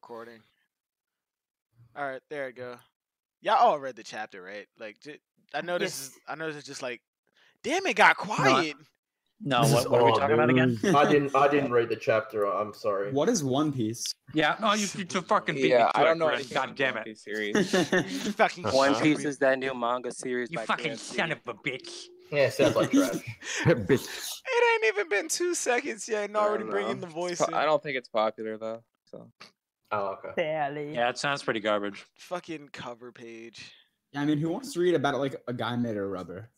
recording. All right, there we go. Y'all all read the chapter, right? Like, I know this is. I know this is just like, damn, it got quiet. No, what are we talking about again? I didn't read the chapter. I'm sorry. What is One Piece? Yeah, no, you fucking beat me to I don't it, know Greg. anything God about damn One it. Piece series. You fucking One shit. Piece is that new manga series. You by fucking KFC. son of a bitch. Yeah, sounds like trash. Bitch. It ain't even been 2 seconds yet, and already don't bringing know. the voice in. I don't think it's popular though. So Oh, okay. Barely. Yeah, it sounds pretty garbage. Fucking cover page. Yeah, I mean, who wants to read about it like a guy made of rubber?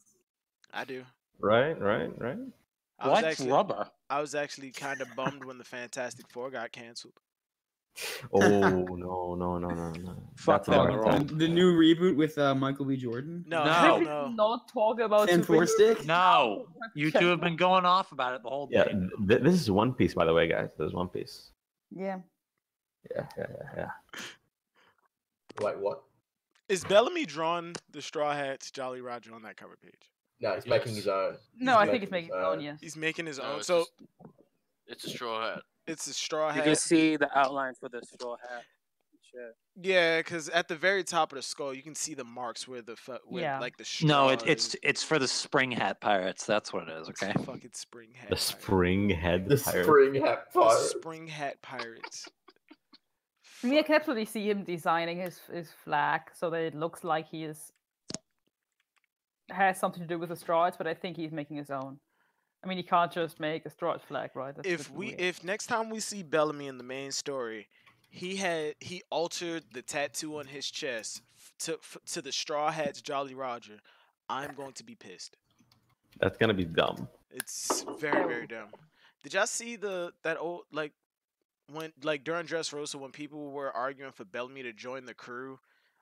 I do. Right. What's rubber? I was actually kind of bummed when the Fantastic Four got canceled. Oh no. Fuck That's a that. long time. The new reboot with Michael B. Jordan? No, No. hell Can we no. not talk about And Four superheroes? Stick? No, you two have been going off about it the whole Yeah, day. this is One Piece, by the way, guys. This is One Piece. Yeah. Yeah. Wait, what? Is Bellamy drawing the Straw Hats Jolly Roger on that cover page? No, he's making his own. No, I think it's making his own, yes. He's making his No, own. it's So it's a straw hat. it's a straw you hat. can see the outline for the straw hat. Shit. Yeah, because at the very top of the skull, you can see the marks where Yeah. like the straw. No, is. it's for the Spring Hat Pirates. That's what it is. Okay. Fucking spring hat. The spring head The pirate. spring hat The pirate. spring hat pirates. I mean, I can absolutely see him designing his flag so that it looks like he has something to do with the Straws, but I think he's making his own. I mean, he can't just make a Straws flag, right? That's If next time we see Bellamy in the main story, he altered the tattoo on his chest to the Straw Hats Jolly Roger, I'm going to be pissed. That's gonna be dumb. It's very, very dumb. Did y'all see that old when during Dressrosa when people were arguing for Bellamy to join the crew,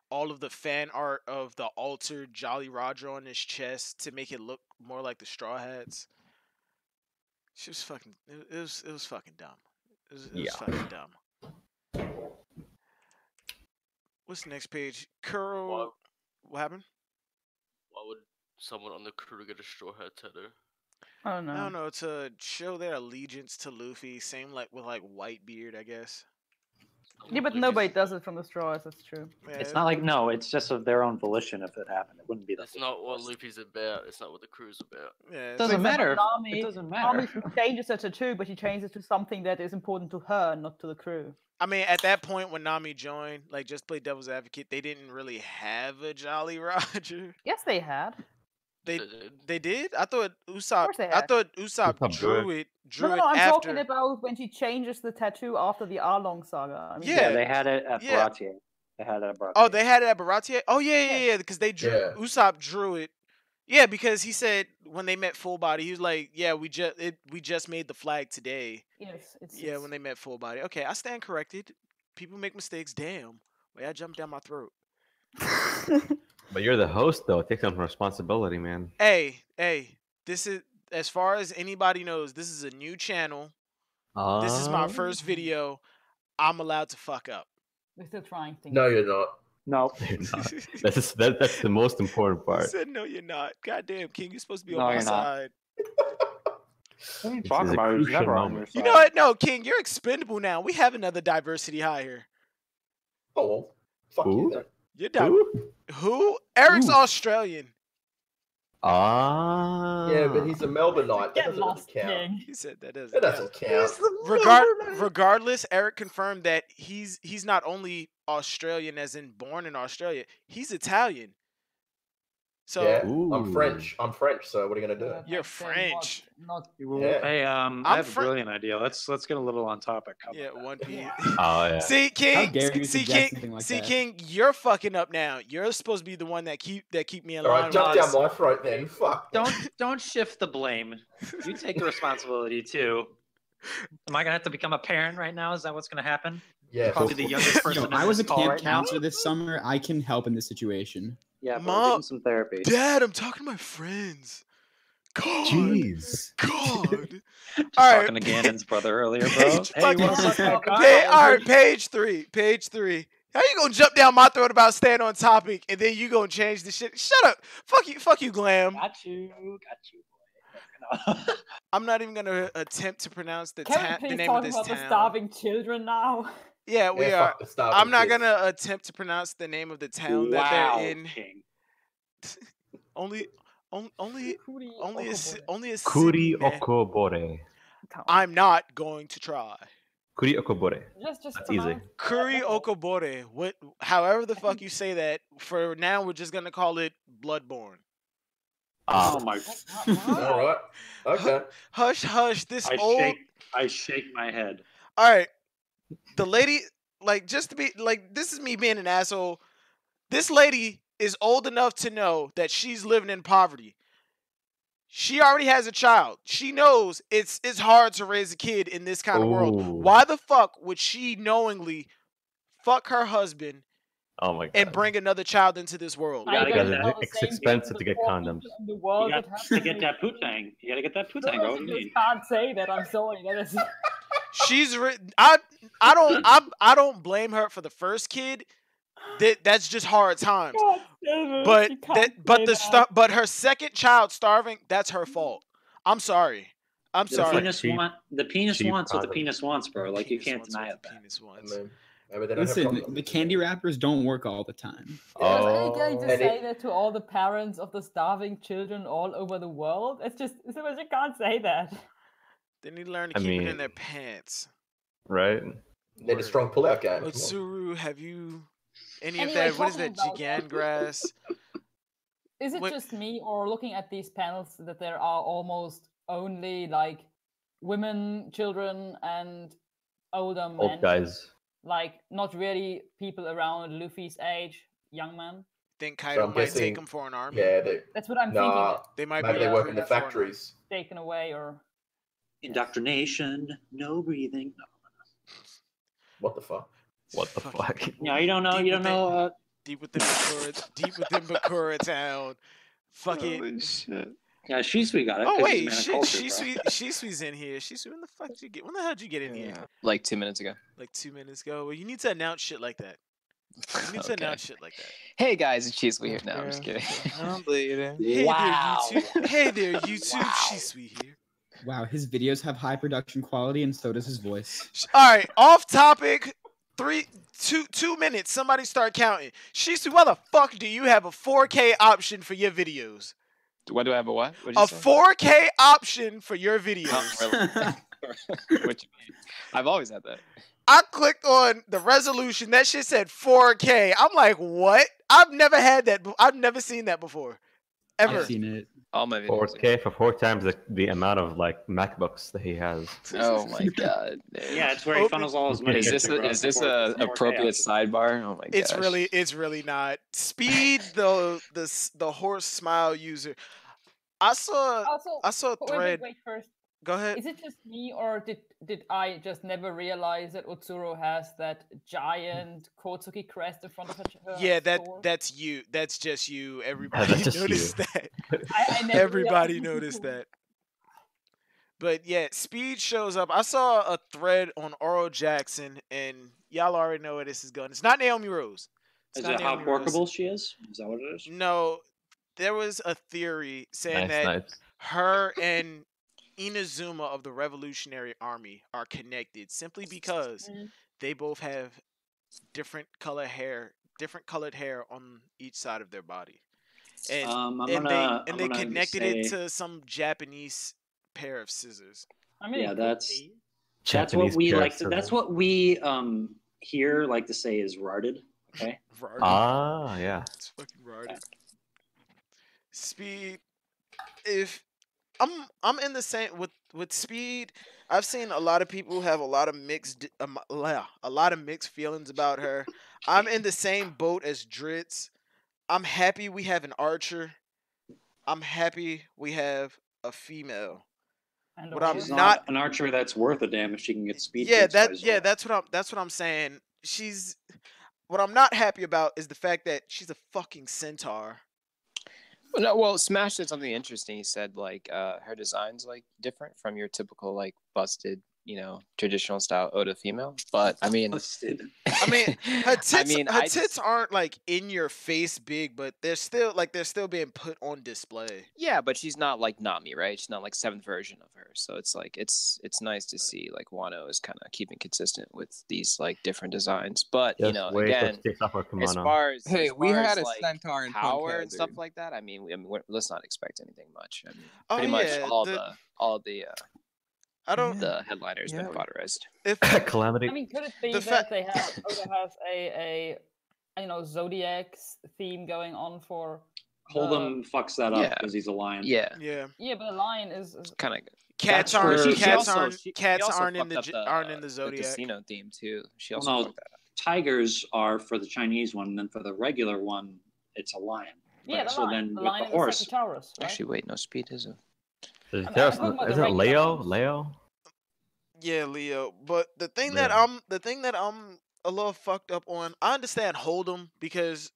all of the fan art of the altered Jolly Roger on his chest to make it look more like the Straw Hats? She was fucking. It was fucking dumb. It was fucking dumb. What's the next page? Kuro. What happened? Why would someone on the crew get a straw hat tattoo? I don't know. I don't know, to show their allegiance to Luffy, same like with white beard, I guess. Yeah, but nobody does it from the Straws, that's true. Yeah, It's not like it's just of their own volition. If it happened, it wouldn't be. That's not what Luffy's about. It's not what the crew's about. Yeah, It doesn't matter. Nami, It doesn't matter. Nami changes her tattoo, but she changes it to something that is important to her, not to the crew. I mean, at that point when Nami joined, just play devil's advocate, they didn't really have a Jolly Roger. Yes, they had. They did? I thought Usopp. course they I had. thought Usopp Usopp drew it. No, it I'm after. talking about when she changes the tattoo after the Arlong saga. I mean, Yeah. They had it at Yeah. Baratier. They had it at Baratier. Oh, they had it at Baratier? Oh, yeah, because they drew. Yeah. Usopp drew it. Yeah, because he said when they met Full Body, he was like, "Yeah, we just made the flag today." yes, Yeah, when they met Full Body. Okay, I stand corrected. People make mistakes. Damn, wait, I jumped down my throat. But you're the host, though. Take some responsibility, man. Hey, this is, as far as anybody knows, this is a new channel. This is my first video. I'm allowed to fuck up. We're still trying things. No, you're not. No. You're not. That's the most important I part. said no, you're not. Goddamn, King, you're supposed to be No, on my you're not. side. What are you This talking is a about? He's crucial never on your moment. You side. know what? No, King, you're expendable now. We have another diversity hire. Oh, well, fuck Who? you then. You're Who? Eric's Ooh. Australian. Ah. Yeah, but he's a Melbourneite. That Get doesn't lost, count. King. He said that That doesn't doesn't count. count. Regardless, Eric confirmed that he's not only Australian as in born in Australia, he's Italian. So Yeah, Ooh. I'm French. So what are you gonna do? You're French. Not Yeah. Hey, I have a Fran- brilliant idea. Let's get a little on topic. How yeah, about that? One Piece. Oh yeah. See, King. How dare you See, suggest King. something like See, that? King. You're fucking up now. You're supposed to be the one that keep me in All line. right, jump with down this. my throat then. Fuck. Don't shift the blame. You take the responsibility too. Am I gonna have to become a parent right now? Is that what's gonna happen? Yeah. Probably the youngest person. Yo, in I was a this call camp right now. counselor this summer. I can help in this situation. Yeah, but Mom, we're getting some therapy. Dad, I'm talking to my friends. God. Jeez. God. Just All right, talking to Gannon's brother earlier, bro. Page Hey, you wanna fucking- suck my cock? All right, page three. How you gonna jump down my throat about staying on topic and then you gonna change the shit? Shut up. Fuck you, Glam. Got you, boy. I'm not even gonna attempt to pronounce the Can we name please of talk this about the town. starving children now? Yeah, we Yeah, are. fuck the starving I'm not kids. gonna attempt to pronounce the name of the town that Wow, they're in. King. Only, only a Kuri Sydney man. Okobore. I'm not going to try. Kuri Okobore. Just That's easy. pronounce Curry no. Okobore. What? However the fuck you say that. For now, we're just gonna call it Bloodborne. Oh my! All right. Okay. Hush, hush. This old. I shake my head. All right. The lady, like, just to be like, this is me being an asshole. This lady is old enough to know that she's living in poverty. She already has a child. She knows it's hard to raise a kid in this kind of world. Ooh. Why the fuck would she knowingly fuck her husband Oh my god. and bring another child into this world? You gotta Because get that. it's expensive to get condoms. In the world You that got have to get that putang. You gotta get that putang, bro. What do you You mean? can't say that. I'm sorry. That is. She's I don't blame her for the first kid. That's just hard times. God damn it, But you can't say but her second child starving, that's her fault. I'm sorry. I'm The sorry. penis cheap- wants what the condoms. penis wants, bro. Like you Penis can't wants deny what it. the That. penis I wants. mean, maybe they don't have Listen, condoms. the candy wrappers don't work all the time. Was I going to And say it- that to all the parents of the starving children all over the world? It's just so much. You can't say that. They need to learn to I keep it in mean- their pants. Right? They need a strong pull-out game. Come on. Otsuru, have you any of Anyway, that? What is that? talking about Gigan grass? Is it What- just me, or looking at these panels, that there are almost only like women, children, and older men? Old guys. Like not really people around Luffy's age, young men. Think Kaido I'm might guessing- take him for an army? Yeah, they. That's what I'm Nah, thinking. They might maybe be they work in recruited the for an army. factories. Taken away, or Indoctrination, no breathing. No. What the fuck? What the Fucking fuck? people Yeah, you don't know. deep You don't within- know. Deep within Bakura, deep within Bakura town. Fucking. shit. Yeah, Shisui got it. Oh 'cause wait, he's a man of shit, culture, bro. Shisui's in here. Shisui, when the fuck did you get? When the hell did you get in here? Like 2 minutes ago. Like 2 minutes ago. Well, you need to announce shit like that. You need to Okay. announce shit like that. Hey guys, it's Cheesley here. No, I'm just kidding. I'm bleeding. Hey Wow. there, YouTube. Hey there, YouTube. Wow. Shisui here. Wow, his videos have high production quality, and so does his voice. All right, off topic. 2 minutes. Somebody start counting. Shisui, why the fuck do you have a 4K option for your videos? What do I have a what? What'd A you say? 4K option for your Oh, videos. really? What you mean? I've always had that. I clicked on the resolution. That shit said 4K. I'm like, what? I've never had that. I've never seen that before. Ever. I've seen it. All my videos. 4K for 4 times the amount of like MacBooks that he has. Oh my god. dude. Yeah, it's where he funnels all his money. Is this into, bro. is this Four- a 4K appropriate option. sidebar? Oh my It's gosh. it's really not. Speed the horse smile user. I saw also. a thread. Wait, first. Go ahead. Is it just me, or did I just never realize that Otsuro has that giant Kotsuki crest in front of her? Yeah, store? that's you. That's just you. Everybody that's just noticed you. that. I never Everybody realized. noticed that. But yeah, Speed shows up. I saw a thread on Oral Jackson, and y'all already know where this is going. It's not Naomi Rose. It's Is not it how Naomi Rose. workable she is? Is that what it is? No, there was a theory saying that Nice. her and Inazuma of the Revolutionary Army are connected simply because Mm. they both have different colored hair on each side of their body, and I'm and gonna, they I'm they gonna connected say, it to some Japanese pair of scissors. I mean, Yeah, it could that's be. that's what Japanese we pair of like. That's scissors. what we here like to say is rarded. Okay. Rardy. Ah, yeah. It's fucking rardy. Speed. If I'm in the same with Speed, I've seen a lot of people have a lot of mixed feelings about her. I'm in the same boat as Dritz. I'm happy we have an archer. I'm happy we have a female. And What a I'm She's horse. not- not an archer that's worth a damn if she can get speed. Yeah, boots by his horse. that's what I'm saying. What I'm not happy about is the fact that she's a fucking centaur. Well, Smash did something interesting. He said like her design's like different from your typical like busted traditional style Oda female. But I mean, I mean, her tits, her I tits aren't like in your face big, but they're still being put on display. Yeah, but she's not like Nami, right? She's not like 7th version of her. So it's like it's nice to see like Wano is kind of keeping consistent with these like different designs. But Just wait till again, she takes off her as kimono. far as Hey, as we far had as, a like, centaur in Punk power and stuff Hazard. like that. I mean, let's not expect anything much. I mean, Oh, pretty much yeah, all the I don't. the headliners been cauterized. If Calamity. I mean, could it be The that they have Oda has a Zodiac theme going on for Holdem fucks that up Yeah. because he's a lion. Yeah, yeah, Yeah, but a lion is kind of. cats That's where- aren't She cats also- aren't she cats also aren't in fucked the up aren't in the the Zodiac. casino theme too. She Well, also no, fucked that up. tigers are for the Chinese one, and then for the regular one, it's a lion. yeah, the so lion. then The with lion the and the horse, Sagittarius, right? Actually, wait, no speed is a. Is I'm there- talking about the isn't it regular Leo? ones. Leo? Yeah, Leo. But the thing Yeah. that I'm a little fucked up on, I understand Holdem because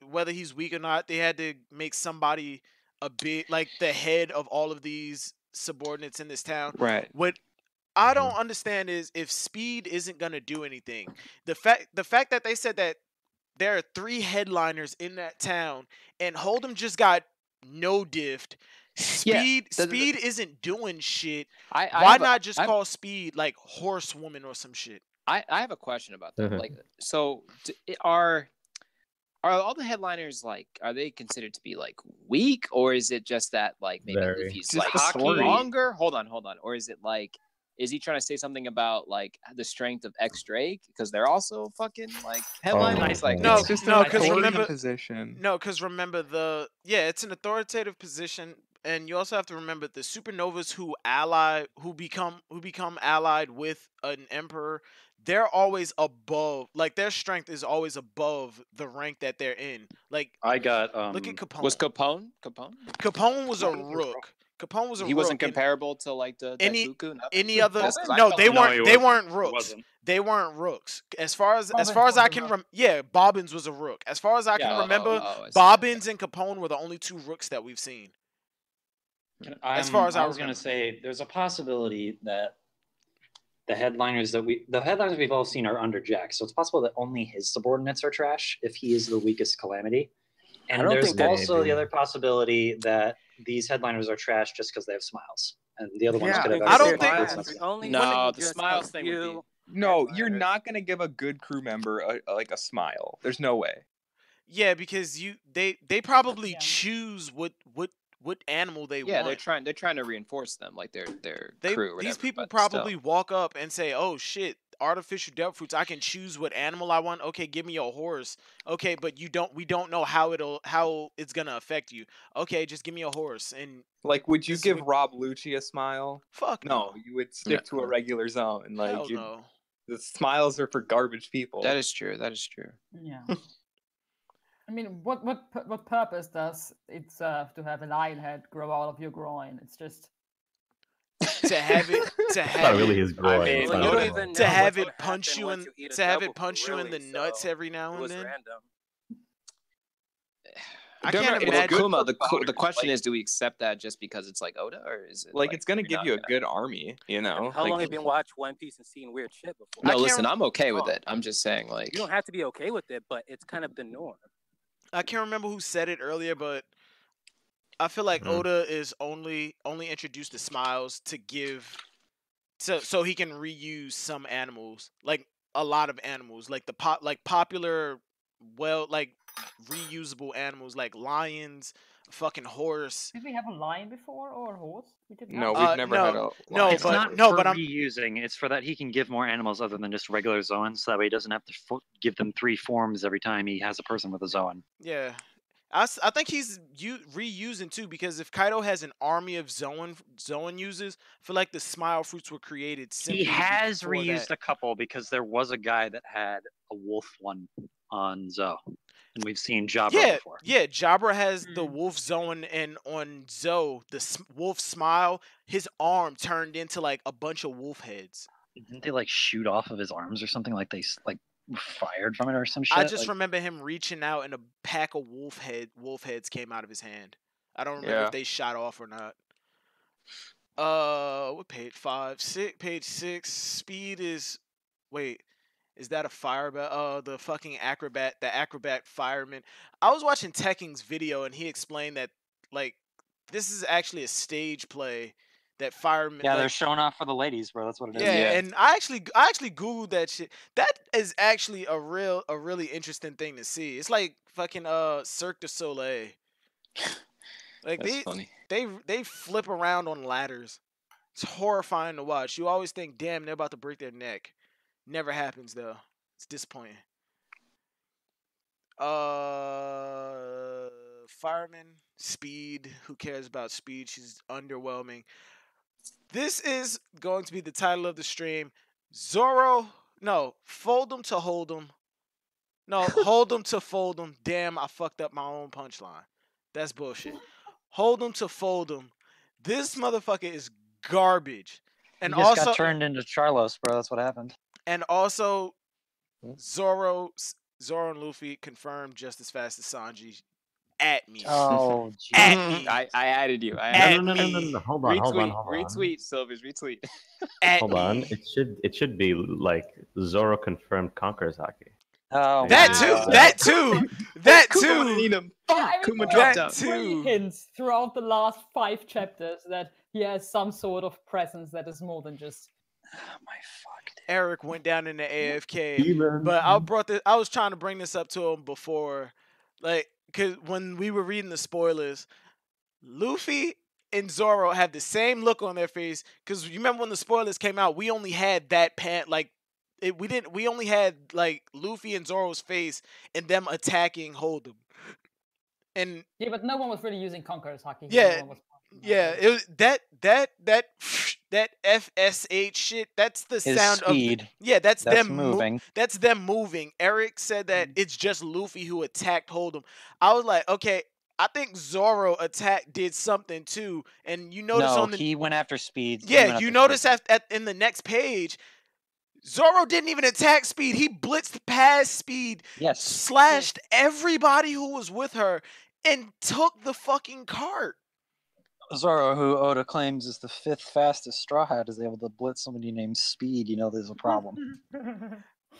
whether he's weak or not, they had to make somebody a big like the head of all of these subordinates in this town. Right. What I don't understand is if speed isn't gonna do anything. The fact that they said that there are 3 headliners in that town and Holdem just got no diffed. Speed isn't doing shit. Why not just call Speed like Horsewoman or some shit? I have a question about that. Like, so are all the headliners like, are they considered to be like weak, or is it just that like maybe Very. Luffy's Just like the story. stronger? Hold on, or is it like, is he trying to say something about like the strength of X Drake because they're also fucking like headliners? Like, No, It's just no, an 'cause authority remember- position. No, because remember it's an authoritative position, and you also have to remember the supernovas who become allied with an emperor. They're always above, like their strength is always above the rank that they're in. Like I got look at Capone. was Capone? Capone was a rook. Capone was a He rook. wasn't and comparable to like the any Daifuku, nothing? any other That's 'cause I no, felt they like- weren't. he They wasn't. weren't He rooks. wasn't. They weren't rooks. As far as Bobbins I was a can rook. Bobbins was a rook. As far as I can remember, I see. Bobbins and Capone were the only 2 rooks that we've seen. As far as I was going remember. to say, there's a possibility that the headliners we've all seen are under Jack, so it's possible that only his subordinates are trash if he is the weakest Calamity. And don't there's think that- also Maybe. the other possibility that these headliners are trash just because they have smiles, and the other ones Yeah, could have. I don't actually think- done It's something. only No, when the just smiles cause thing would you- No, you're headliner. not gonna give a good crew member like a smile. There's no way. Yeah, because they probably Yeah. choose what animal they Yeah, want. they're trying to reinforce them, like their They crew. Or these whatever, people but probably still. walk up and say, "Oh shit, artificial depth fruits. I can choose what animal I want. Okay, give me a horse. Okay, but we don't know how it's gonna affect you. Okay, just give me a horse." And Like, would you This give would- Rob Lucci a smile? fuck No, you would stick to a regular zone. Like, Hell no. the smiles are for garbage people. That is true. That is true. Yeah. I mean, what purpose does it serve to have a lion head grow out of your groin? It's just to have it It's not really his groin. mean, It's well, not you don't his even groin. to know have what's it punch you in the nuts every now It and was then. random. I Don't can't know, it's imagine. good Kuma, for the fodder. question Like- is, do we accept that just because it's like Oda, or is it Like, it's gonna we're give not you a gonna- good army, you know? How Like, long have you been watching One Piece and seeing weird shit before? I No, can't listen, rem- I'm okay with Oh. it. I'm just saying, like, You don't have to be okay with it, but it's kind of the norm. I can't remember who said it earlier, but I feel like Oda is only introduced the smiles to give so he can reuse some animals, like a lot of animals, like popular, like reusable animals like lions, fucking horse. did we have a lion before or a horse? We did no, not. we've never no, had a no, lion It's but- before. not no, for but I'm- reusing. It's for that he can give more animals other than just regular zoans, so that way he doesn't have to give them 3 forms every time he has a person with a zoan. Yeah. I think he's reusing too, because if Kaido has an army of Zoan users, I feel like the smile fruits were created simply He has for reused that. a couple because there was a guy that had a wolf one on Zo, and we've seen Jabra Yeah, before. yeah. Jabra has the wolf zone, and on Zo, the wolf smile, his arm turned into like a bunch of wolf heads. Didn't they like shoot off of his arms or something? Like they like fired from it or some shit? I just Like, remember him reaching out, and a pack of wolf heads came out of his hand. I don't remember Yeah. if they shot off or not. What page? 5, 6, page 6. Speed is. Wait, is that a firebat? The fucking acrobat, the acrobat fireman. I was watching Tekking's video and he explained that like this is actually a stage play that firemen. Yeah, like, they're showing off for the ladies, bro. That's what it is. yeah, and I actually googled that shit. That is actually a really interesting thing to see. It's like fucking Cirque du Soleil. Like That's funny. they flip around on ladders. It's horrifying to watch. You always think, damn, they're about to break their neck. Never happens though. It's disappointing. Fireman, Speed. Who cares about Speed? She's underwhelming. This is going to be the title of the stream. Zoro, no, Foldem to Holdem. No, Holdem to Foldem. Damn, I fucked up my own punchline. That's bullshit. Holdem to Foldem. This motherfucker is garbage. And He just also got turned into Charlos, bro. That's what happened. And also, Zoro and Luffy confirmed just as fast as Sanji. At me. Oh, at me. I added you. No. Hold on. Retweet, Silvers. Retweet. Hold on. It should be like Zoro confirmed conquers Haki. Oh, that too. Kuma dropped out. 3 hints throughout the last 5 chapters that he has some sort of presence that is more than just. Oh my fuck. Eric went down in the AFK, but I was trying to bring this up to him before, like, cause when we were reading the spoilers, Luffy and Zoro have the same look on their face. Cause you remember when the spoilers came out, we only had that we only had like Luffy and Zoro's face and them attacking Holdem. And yeah, but no one was really using Conqueror's Haki. Yeah, it was that FSH shit. That's the His sound speed. of that's them moving. That's them moving. Eric said that it's just Luffy who attacked Holdem. I was like, okay, I think Zoro did something too. And you notice he went after Speed. Yeah, you notice in the next page, Zoro didn't even attack Speed. He blitzed past Speed. Yes. Slashed everybody who was with her and took the fucking cart. Zoro, who Oda claims is the 5th fastest Straw Hat, is able to blitz somebody named Speed. You know there's a problem.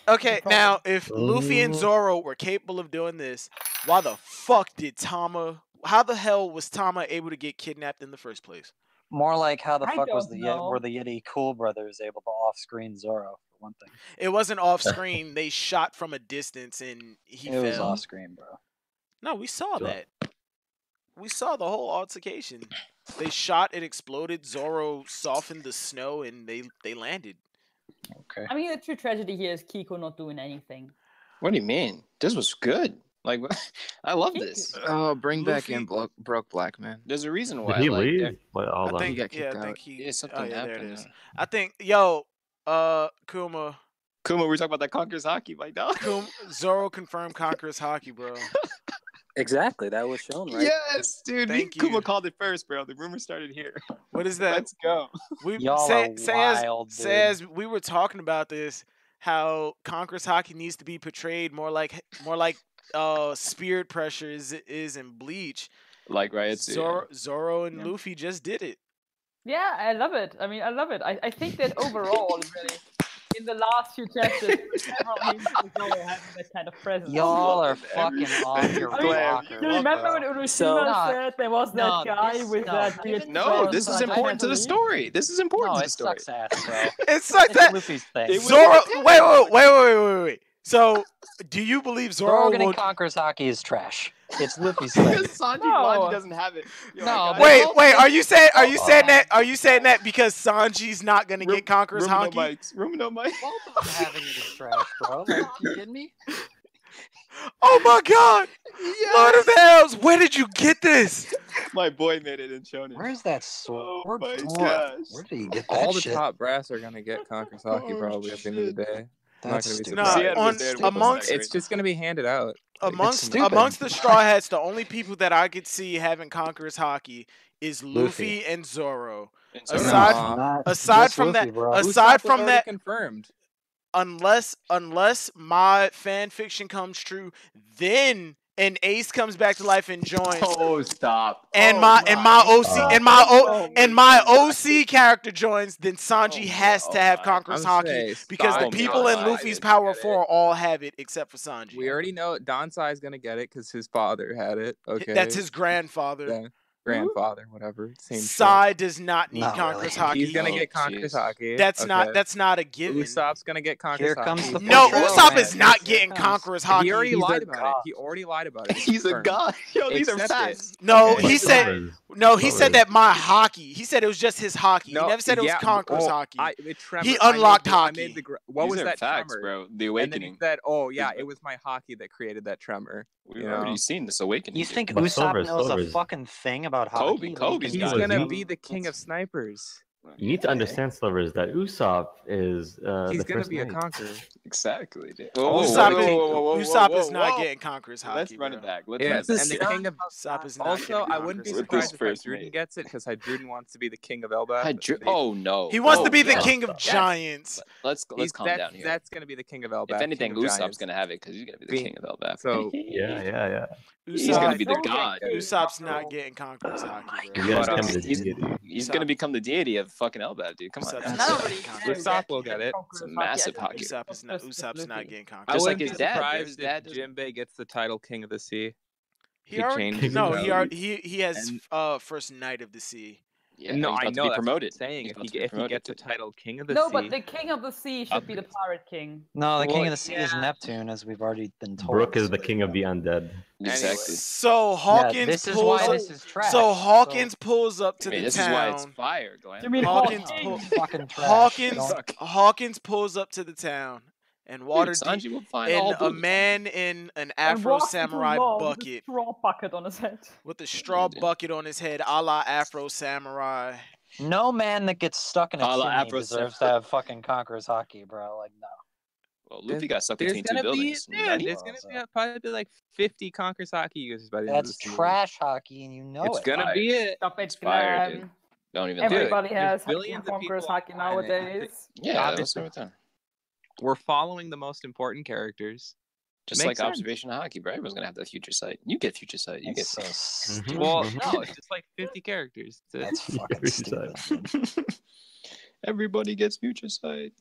Okay, now if Luffy and Zoro were capable of doing this, why the fuck did how the hell was Tama able to get kidnapped in the first place? More like how the I fuck were don't the know. Yeti Cool Brothers able to off-screen Zoro, for one thing? It wasn't off screen. They shot from a distance and he fell. It was off-screen, bro. No, we saw that. We saw the whole altercation. They shot, it exploded, Zoro softened the snow, and they landed. Okay. I mean, the true tragedy here is Kiko not doing anything. What do you mean? This was good. Like, I love this. Oh, bring back Luffy- in Broke Black, man. There's a reason Did why. he like, leave? Wait, hold I on. think, got kicked I think out. he. Yeah, something there it happened. is. I think, Kuma, Kuma, we're talking about that Conqueror's Haki, my dog. Zoro confirmed Conqueror's Haki, bro. Exactly, that was shown, right? Yes, dude. Thank you. Kuma called it first, bro. The rumor started here. What is that? Let's go. We Y'all say, are say wild, as, dude. say as we were talking about this, how Conqueror's Haki needs to be portrayed more like Spirit Pressure is in Bleach. Like, right? It's Zoro and Luffy just did it. Yeah, I love it. I mean, I love it. I think that overall, really, in the last few chapters, several memes of Zoro having that kind of presence. Y'all are fucking on your rocker. You remember when Urushima said there was that guy with that weird No, this is cross, important to the leave? story. This is important No, to it the story. sucks ass, bro. It sucks It's that Luffy's thing. Zoro. Wait. So, do you believe Zoro Zoro getting will? Conqueror's Haki is trash. It's Luffy's thing. Sanji Blanji doesn't have it. Yo, No, Wait. Are you saying that because Sanji's not gonna get Conqueror's Haki? Room no mics. Both of them having it is trash, bro. Like, you kidding me? Oh my God! Lord of the Hells, where did you get this? My boy made it in Shonen. Where's that sword? my gosh. Where did he get that All the shit? top brass are gonna get Conqueror's Haki probably at the end of the day. That's Not gonna be stupid. Nah, surprised. on- Stupid. amongst It's just gonna be handed out. amongst stupid. the Straw Hats, the only people that I could see having Conqueror's Haki is Luffy and Zoro. Aside Just from Luffy, that, bro. aside from that, confirmed. unless my fan fiction comes true, then and Ace comes back to life and joins. Oh, stop! And Oh, my God. and my OC character joins, then Sanji has to have Conqueror's I'm Haki saying, because the stop. people in Luffy's Power 4 all have it except for Sanji. We already know Dansai is gonna get it because his father had it. Okay, That's his grandfather. Yeah. Grandfather, whatever. Same Sai does not need Not Conqueror's really. Haki. He's gonna get Conqueror's Haki. That's okay. not a given. Usopp's gonna get Conqueror's Here comes Haki. the No, portrayal, Usopp man. is not Here getting comes. Conqueror's Haki. He already He's lied a about god. it. He already lied about it. It's He's a confirmed. god. Yo, these are Accept facts. it. No, Okay. he said he said that my Haki. He said it was just his Haki. No, he never said it was Conqueror's Haki. He unlocked I Haki. made the what These was are that facts, tremor? bro. The And then he awakening. said, "Oh yeah, it was my Haki that created that tremor." We've You already know? seen this awakening. You think But Usopp knows a Silver's- fucking thing about Kobe- hockey? Kobe's He's got it. gonna be the king of snipers. You need to understand, Slivers, that Usopp is He's the gonna first be a knight. conqueror. Exactly, dude. Usopp is not getting Conqueror's Haki. Let's run it back. Let's Yes, run it and the back. king of Usopp is not also, getting I wouldn't be Conqueror's With his surprised if first Hydruden mate. gets it because Hydruden wants to be the king of Elbaf. Oh no. He wants Oh, to be the no. king of giants. Let's calm down here. That's gonna be the king of Elbaf. If anything, king of Usopp's giants. gonna have it because he's gonna be the king of Elbaf. So Yeah. He's gonna be the god. Usopp's not getting Conqueror's Haki, bro. Yeah, it's the deity. He's gonna become the deity of fucking Elbaf, dude. Come on. Usopp's Not not really. getting Conqueror's Usopp will get it. It's a massive hockey. Usopp's not getting I Conqueror's wouldn't his be dad. surprised His dad if Jinbei gets the title King of the Sea. He already changed no. his He name. already he has first Knight of the Sea. Yeah, no, he's I about to know. be That's what I'm promoted. saying He's if about he to be if he promoted gets the to- title King of the No, Sea. but the king of the sea should be the pirate king. No, the king Well, of the sea is Neptune, as we've already been told. Brook is the king of the undead. Exactly. So Hawkins this is pulls. why this is trash. So Hawkins pulls up to I mean, the this town. is why it's fire, Glenn. You mean Hawkins Hawkins? fucking trash. Hawkins pulls up to the town, and Waterdeep Sanji will find and all a blue. man in an And Afro walks into Samurai law with a bucket straw bucket on his head. with a straw bucket on his head, a la Afro Samurai. No man that gets stuck in a A la chimney Afro deserves to have fucking Conqueror's Haki, bro. Like, no. Well, Luffy got stuck There's between two gonna be buildings. there's gonna be probably like 50 Conqueror's Haki users by the end of That's the season. trash hockey, and you know It's it. gonna be it. Stop it, fire, dude. Glenn. Don't even Everybody Dude, has there's billions of Conqueror's people on Haki the planet. nowadays. Yeah, Obviously. that's every time. We're following the most important characters. Just Makes like sense. observation hockey, bro. Everyone's gonna have the future sight. You get future sight. You get so stupid. Well, no, it's just like 50 characters. That's fucking stupid. Everybody gets future sight.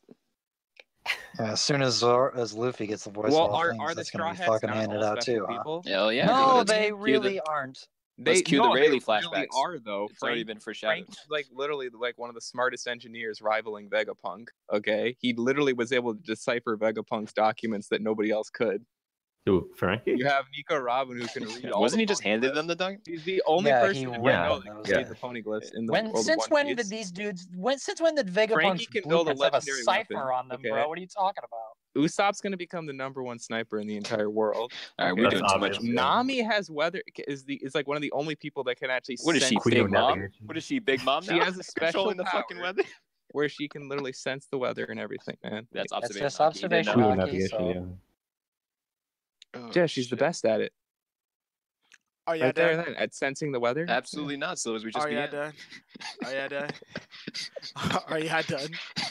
Yeah, as soon as Luffy gets the voice Well, of all are things, the that's Straw gonna be Hats fucking not handed all out special too, huh? people? Hell yeah. No, dude. they Cue really aren't. Let's cue the no, Rayleigh they really flashbacks. are though. It's already been foreshadowed. Frank's like literally like one of the smartest engineers rivaling Vegapunk. Okay, he literally was able to decipher Vegapunk's documents that nobody else could. Who, Frankie? You have Nico Robin who can read. all Wasn't the he just handed them the dunk? He's the only Yeah, person he in read know them. that can read the poneglyphs in the world of Since One when Piece. did these dudes? Since when did Vegapunk's Frankie can build a blueprints have a legendary cipher weapon, on them, okay? bro? What are you talking about? Usopp's gonna become the #1 sniper in the entire world. All right, Okay? we're doing too much. Nami has weather is like one of the only people that can actually. What is she, sense Big the Mom? weather. What is she, Big Mom She now? has a special Controlling the power fucking weather. where she can literally sense the weather and everything, man. That's That's observation. just hockey. You didn't observation know? hockey. Navigation, So yeah. Oh, Yeah, she's the shit. best at it. Are y'all Right there, done? then, at sensing the weather. Absolutely not. So as we just Are y'all began. done? Are y'all done? Are y'all done?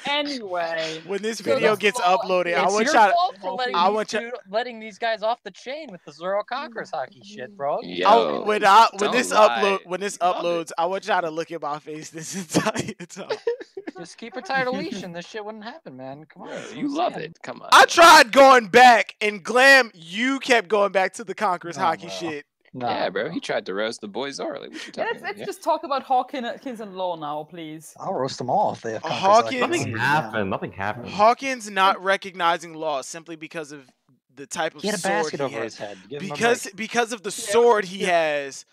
Anyway. When this So video that's gets all- uploaded, I it's want your y'all. fault for I letting these guys off the chain with the Zoro Conqueror's Haki shit, bro. Yo, when don't this lie. uploads, I want y'all to look at my face this entire time. Just keep a tighter leash and this shit wouldn't happen, man. Come on. that's what You I'm love saying. it. Come on. I tried going back, and Glam, you kept going back to the Conqueror's No, Hockey bro. shit. No, Yeah, bro. He tried to roast the boy Zoro. Like, what you talking Let's about? Yeah? just talk about Hawkins and Law now, please. I'll roast them all if they have Conqueror's Hawkins- Haki. Nothing happened. Nothing happened. Hawkins not recognizing Law simply because of the type of He had a sword basket he over has. his head. Give him a Because of the sword he has,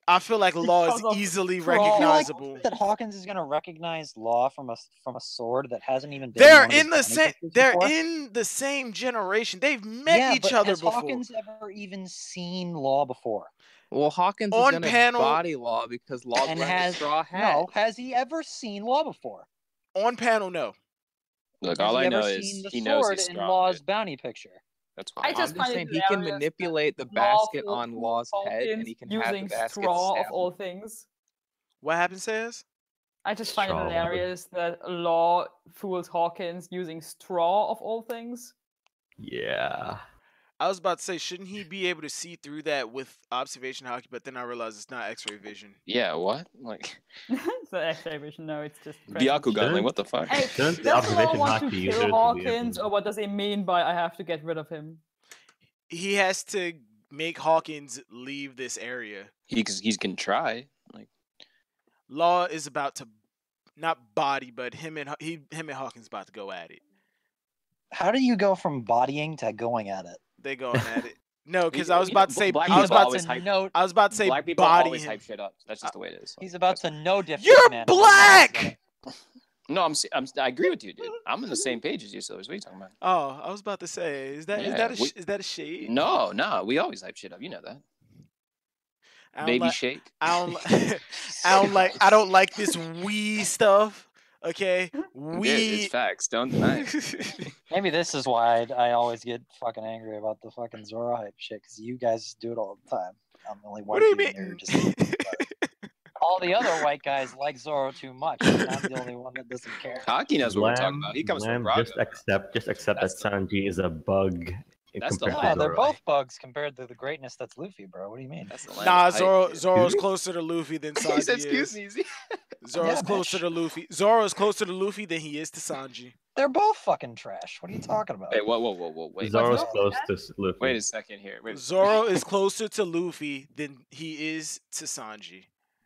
I feel like Law is Because of easily Straw. recognizable. break. That Hawkins is gonna recognize Law from a sword that hasn't even been. They're one of his in the bounty same. pictures They're before? in the same generation. They've met Yeah, each but other has before. Hawkins ever even seen Law before? Well, Hawkins On is gonna panel- body Law because Law's And wearing a has straw hat. no? Has he ever seen Law before? On panel, no. Look, Has all he I know ever is seen the he knows sword he's in strong. Law's Dude. bounty picture? That's I fine. just I'm find just it saying he can hilarious manipulate the that Law basket fools on Law's head, and Hawkins he can have the using basket straw of stab all him. things. What happened, says? I just find it Straw. hilarious that Law fools Hawkins using straw of all things. Yeah. I was about to say, shouldn't he be able to see through that with observation hockey? But then I realized it's not X-ray vision. Yeah, what? Like So X-ray vision, no, it's just Byakugan, like what the fuck? Hey, Shouldn't the does Law observation want to hockey kill users Hawkins, or what does he mean by I have to get rid of him? He has to make Hawkins leave this area. He's gonna try. Like Law is about to not body, but him and Hawkins about to go at it. How do you go from bodying to going at it? They going at it. No, because I was about to say. Black I was people about always to. hype. I was about to say Black people body always him. hype shit up. That's just the way it is. He's about to know different. You're black. No, I agree with you, dude. I'm on the same page as you, so what are you talking about? Oh, I was about to say, is that a shade? No, we always hype shit up. You know that. Baby shake. I don't like this wee stuff. Okay, it's facts. Don't deny it. Maybe this is why I always get fucking angry about the fucking Zoro hype shit, because you guys do it all the time. I'm the only white dude here. All the other white guys like Zoro too much. I'm the only one that doesn't care. Hockey knows what we're talking about. He comes from Braga. Just accept that Sanji is a bug. They're both bugs compared to the greatness that's Luffy, bro. What do you mean? Nah, Zoro's closer to Luffy than Sanji He said, is. excuse me. Zoro's closer to Luffy. Zoro's closer to Luffy than he is to Sanji. They're both fucking trash. What are you talking about? Wait, whoa, wait. Zoro's close to Luffy. Wait a second here. Zoro is closer to Luffy than he is to Sanji.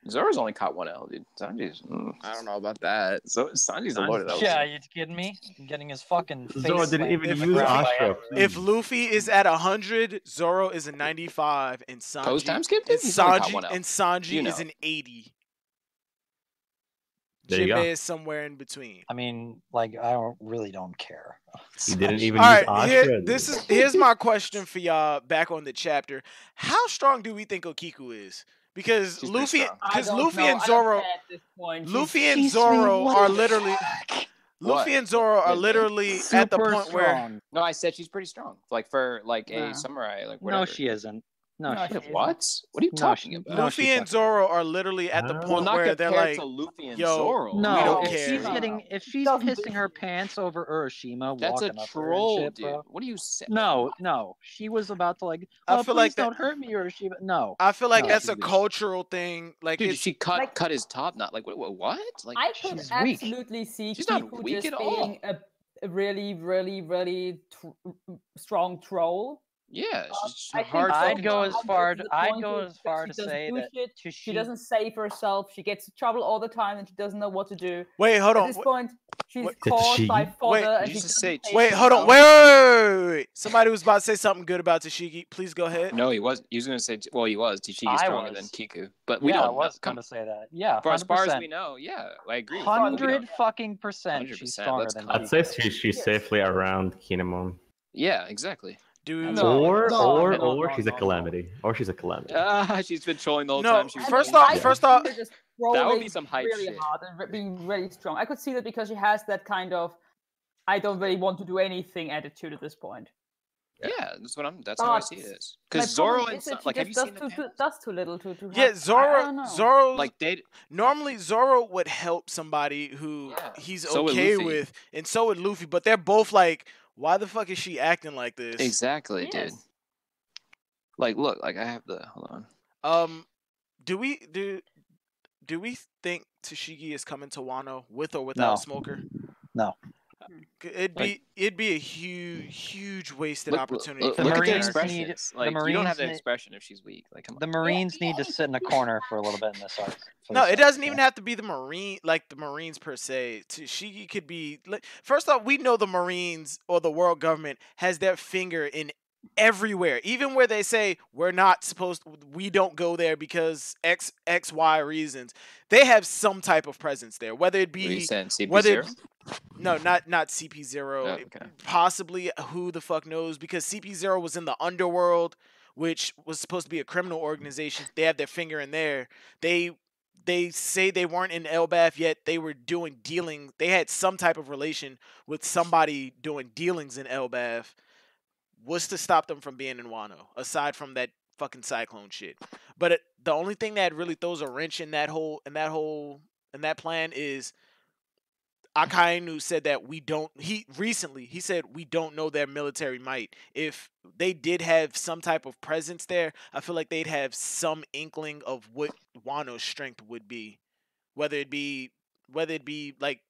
Zoro's only caught one L, dude. Sanji's, I don't know about that. So Sanji's a loaded L. Yeah, you kidding me? Getting his fucking face. Zoro didn't even use Ashra. If Luffy is at 100, Zoro is a 95, and Sanji. Post time skip, dude? Sanji is an 80. Jinbei is somewhere in between. I mean, like, I really don't care. He didn't even All use right, Ashra. here's my question for y'all back on the chapter. How strong do we think Okiku is? Because Luffy and Zoro are literally at the point where. No, I said she's pretty strong. Like for a samurai, like whatever. No, she isn't. No, she isn't. What? What are you talking about? Luffy and Zoro are literally at the point where they're like, to Luffy and yo, Zoro. No, we don't if care. she's pissing her pants over Urashima, that's a walking up troll, her and shit, dude. bro. What do you say? No, she was about to I feel like don't hurt me, Urashima. No, I feel like that's a cultural thing. Like, dude, she cut his top? Not like what? Like I could absolutely see she's not Kiku weak just at all. being a really strong troll. Yeah, she's I hard. I'd go as far to say that she doesn't save herself. She gets in trouble all the time, and she doesn't know what to do. Wait, hold on. At this point, she's caught by fodder, and she wait, hold on. Wait. Somebody was about to say something good about Tashigi. Please go ahead. No, he wasn't. He was going to say, well, he was. Tashigi's stronger than Kiku, but we don't. I was going to say that. Yeah, for as far as we know, yeah, I agree. 100% she's stronger than I'd say she's safely around Kinemon. Yeah, exactly. Or she's a calamity. Or she's a calamity. She's been trolling the whole time. First off, that would be some hype really shit. hard and being really strong. I could see that because she has that kind of I don't really want to do anything attitude at this point. Yeah, that's how I see it. Because Zoro and have you seen does too little to yeah, Zoro like normally Zoro would help somebody who he's okay with, and so would Luffy, but they're both like, why the fuck is she acting like this? Exactly, dude. Like, look, I have the hold on. Do we think Tashigi is coming to Wano with or without Smoker? No. It'd be a huge wasted opportunity. Look at the expression. You don't have the expression if she's weak. Like, come on. The Marines need to sit in a corner for a little bit in this arc. No, it doesn't even have to be the Marines per se. She could be. First off, we know the Marines or the world government has their finger in everywhere, even where they say we don't go there because XY reasons. They have some type of presence there, whether it be no, not CP0. Oh, okay. Possibly, who the fuck knows? Because CP0 was in the underworld, which was supposed to be a criminal organization. They have their finger in there. They say they weren't in Elbaf yet. They were doing dealing. They had some type of relation with somebody doing dealings in Elbaf. What's to stop them from being in Wano, aside from that fucking cyclone shit? But the only thing that really throws a wrench in that plan is Akainu said that we don't. He said we don't know their military might. If they did have some type of presence there, I feel like they'd have some inkling of what Wano's strength would be, whether it be like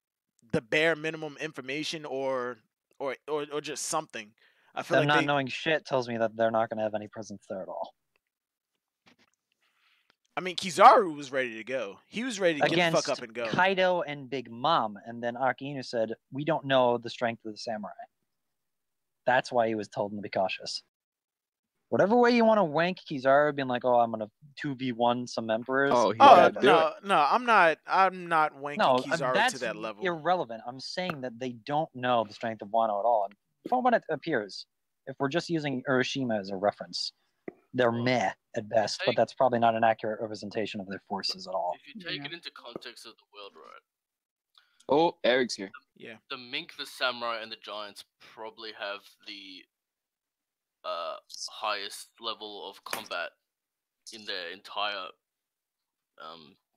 the bare minimum information or just something. I feel Them like not they. knowing shit tells me that they're not going to have any presence there at all. I mean, Kizaru was ready to go. He was ready to get the Against fuck up and go. Kaido and Big Mom, and then Akainu said, "We don't know the strength of the samurai." That's why he was told to be cautious. Whatever way you want to wank Kizaru, being like, "Oh, I'm gonna 2v1 some emperors." Oh, no, I'm not wanking Kizaru that's to that level. irrelevant. I'm saying that they don't know the strength of Wano at all. And from what it appears, if we're just using Urashima as a reference, they're meh at best, but that's probably not an accurate representation of their forces at all. If you take it into context of the world, right? Oh, Eric's here. Yeah. The Mink, the Samurai, and the Giants probably have the highest level of combat in their entire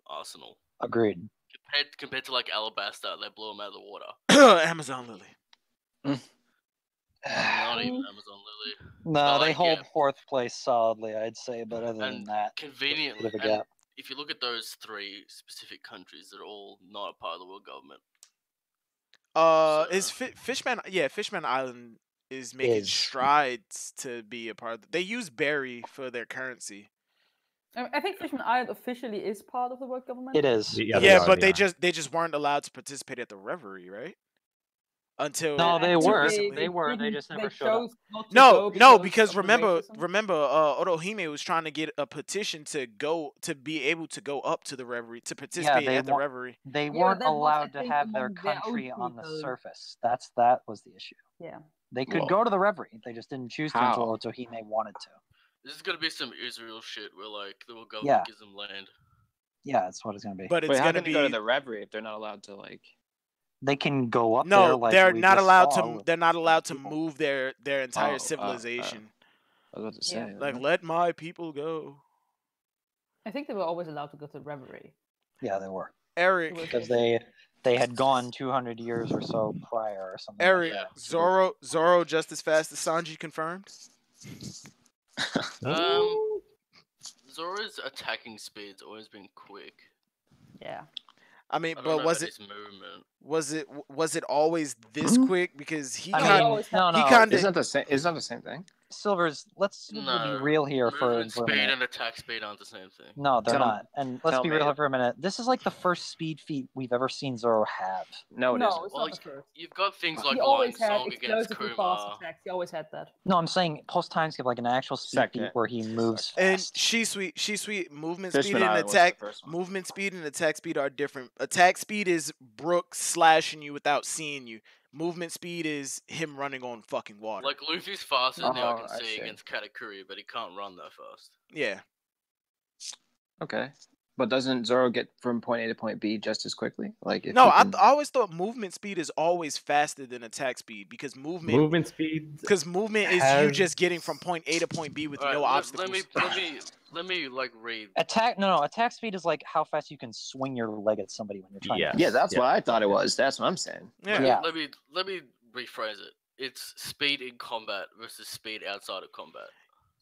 arsenal. Agreed. Compared to like Alabasta, they blow them out of the water. Amazon Lily. Not even Amazon Lily. No, they hold fourth place solidly, I'd say, but other than that, conveniently, bit of a gap. If you look at those 3 specific countries that are all not a part of the world government. Is Fishman? Yeah, Fishman Island is making strides to be a part of. They use Berry for their currency. I think Fishman Island officially is part of the world government. It is. Yeah, but they just weren't allowed to participate at the Reverie, right? Until no, they were. recently. They were. They just never showed up. No, because remember, Otohime was trying to get a petition to be able to go up to the Reverie to participate at the Reverie. They weren't allowed to have their country on the surface. That was the issue. Yeah. They could go to the Reverie. They just didn't choose to until Otohime wanted to. This is gonna be some Israel shit where like the world government gives them land. Yeah, that's what it's gonna be. But it's gonna be go to the Reverie if they're not allowed to like. They can go up there. No, they're not allowed to. They're not allowed to move their entire civilization. I was about to say, like, let my people go. I think they were always allowed to go to the Reverie. Yeah, they were. Eric, because they had gone 200 years or so prior or something. Eric, like that. Zoro just as fast as Sanji confirmed. Zoro's attacking speed's always been quick. Yeah. I mean, but was it always this quick? Because he kind of It's not the same. It's not the same thing. Silvers, let's be real here for a speed minute. and attack speed aren't the same thing. No, they're not. And let's be real here for a minute. This is like the first speed feat we've ever seen Zoro have. No, it isn't. It's Well, not the first. you've got things like He always had Song against explosively fast Kuma. attacks. He always had that. No, I'm saying post time skip like an actual speed feat where he moves fast. And She Sweet movement speed Fishman and Island was attack the first one. movement speed and attack speed are different. Attack speed is Brook slashing you without seeing you. Movement speed is him running on fucking water. Like Luffy's faster than I can I see see. against Katakuri, but he can't run that fast. Yeah. Okay, but doesn't Zoro get from point A to point B just as quickly? Like if No, he I can- always thought movement speed is always faster than attack speed because movement speed. Because movement is you just getting from point A to point B with no obstacles. Let me like read. Attack speed is like how fast you can swing your leg at somebody when you're trying to. Yeah, that's what I thought it was. That's what I'm saying. Yeah. Let me rephrase it. It's speed in combat versus speed outside of combat.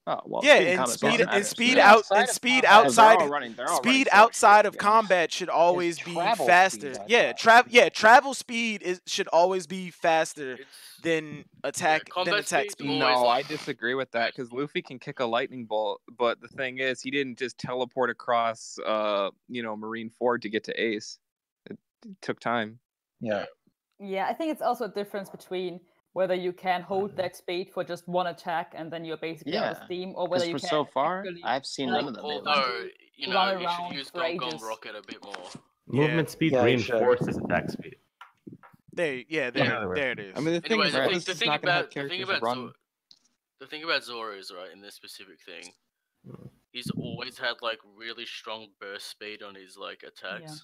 Oh well. Yeah, speed in and combat's speed what and matters. speed Yeah. out and speed outside They're all running speed short outside shit, of yeah. combat should always be travel faster. speed, I Yeah, travel speed should always be faster than attack speed's speed. No, I disagree with that because Luffy can kick a lightning bolt, but the thing is, he didn't just teleport across, Marine Ford to get to Ace. It took time. Yeah. Yeah, I think it's also a difference between whether you can hold that speed for just one attack and then you're basically out of steam, or whether you can. so far, actually, I've seen like, none of them. Although, you know, run you around should use for Gong Gong ages. Rocket a bit more. Movement speed Yeah, you should. reinforces attack speed. There it is. I mean, the thing Anyways, is, the this is thing not gonna have about the thing characters about run. the thing about Zoro is right in this specific thing. He's always had like really strong burst speed on his like attacks.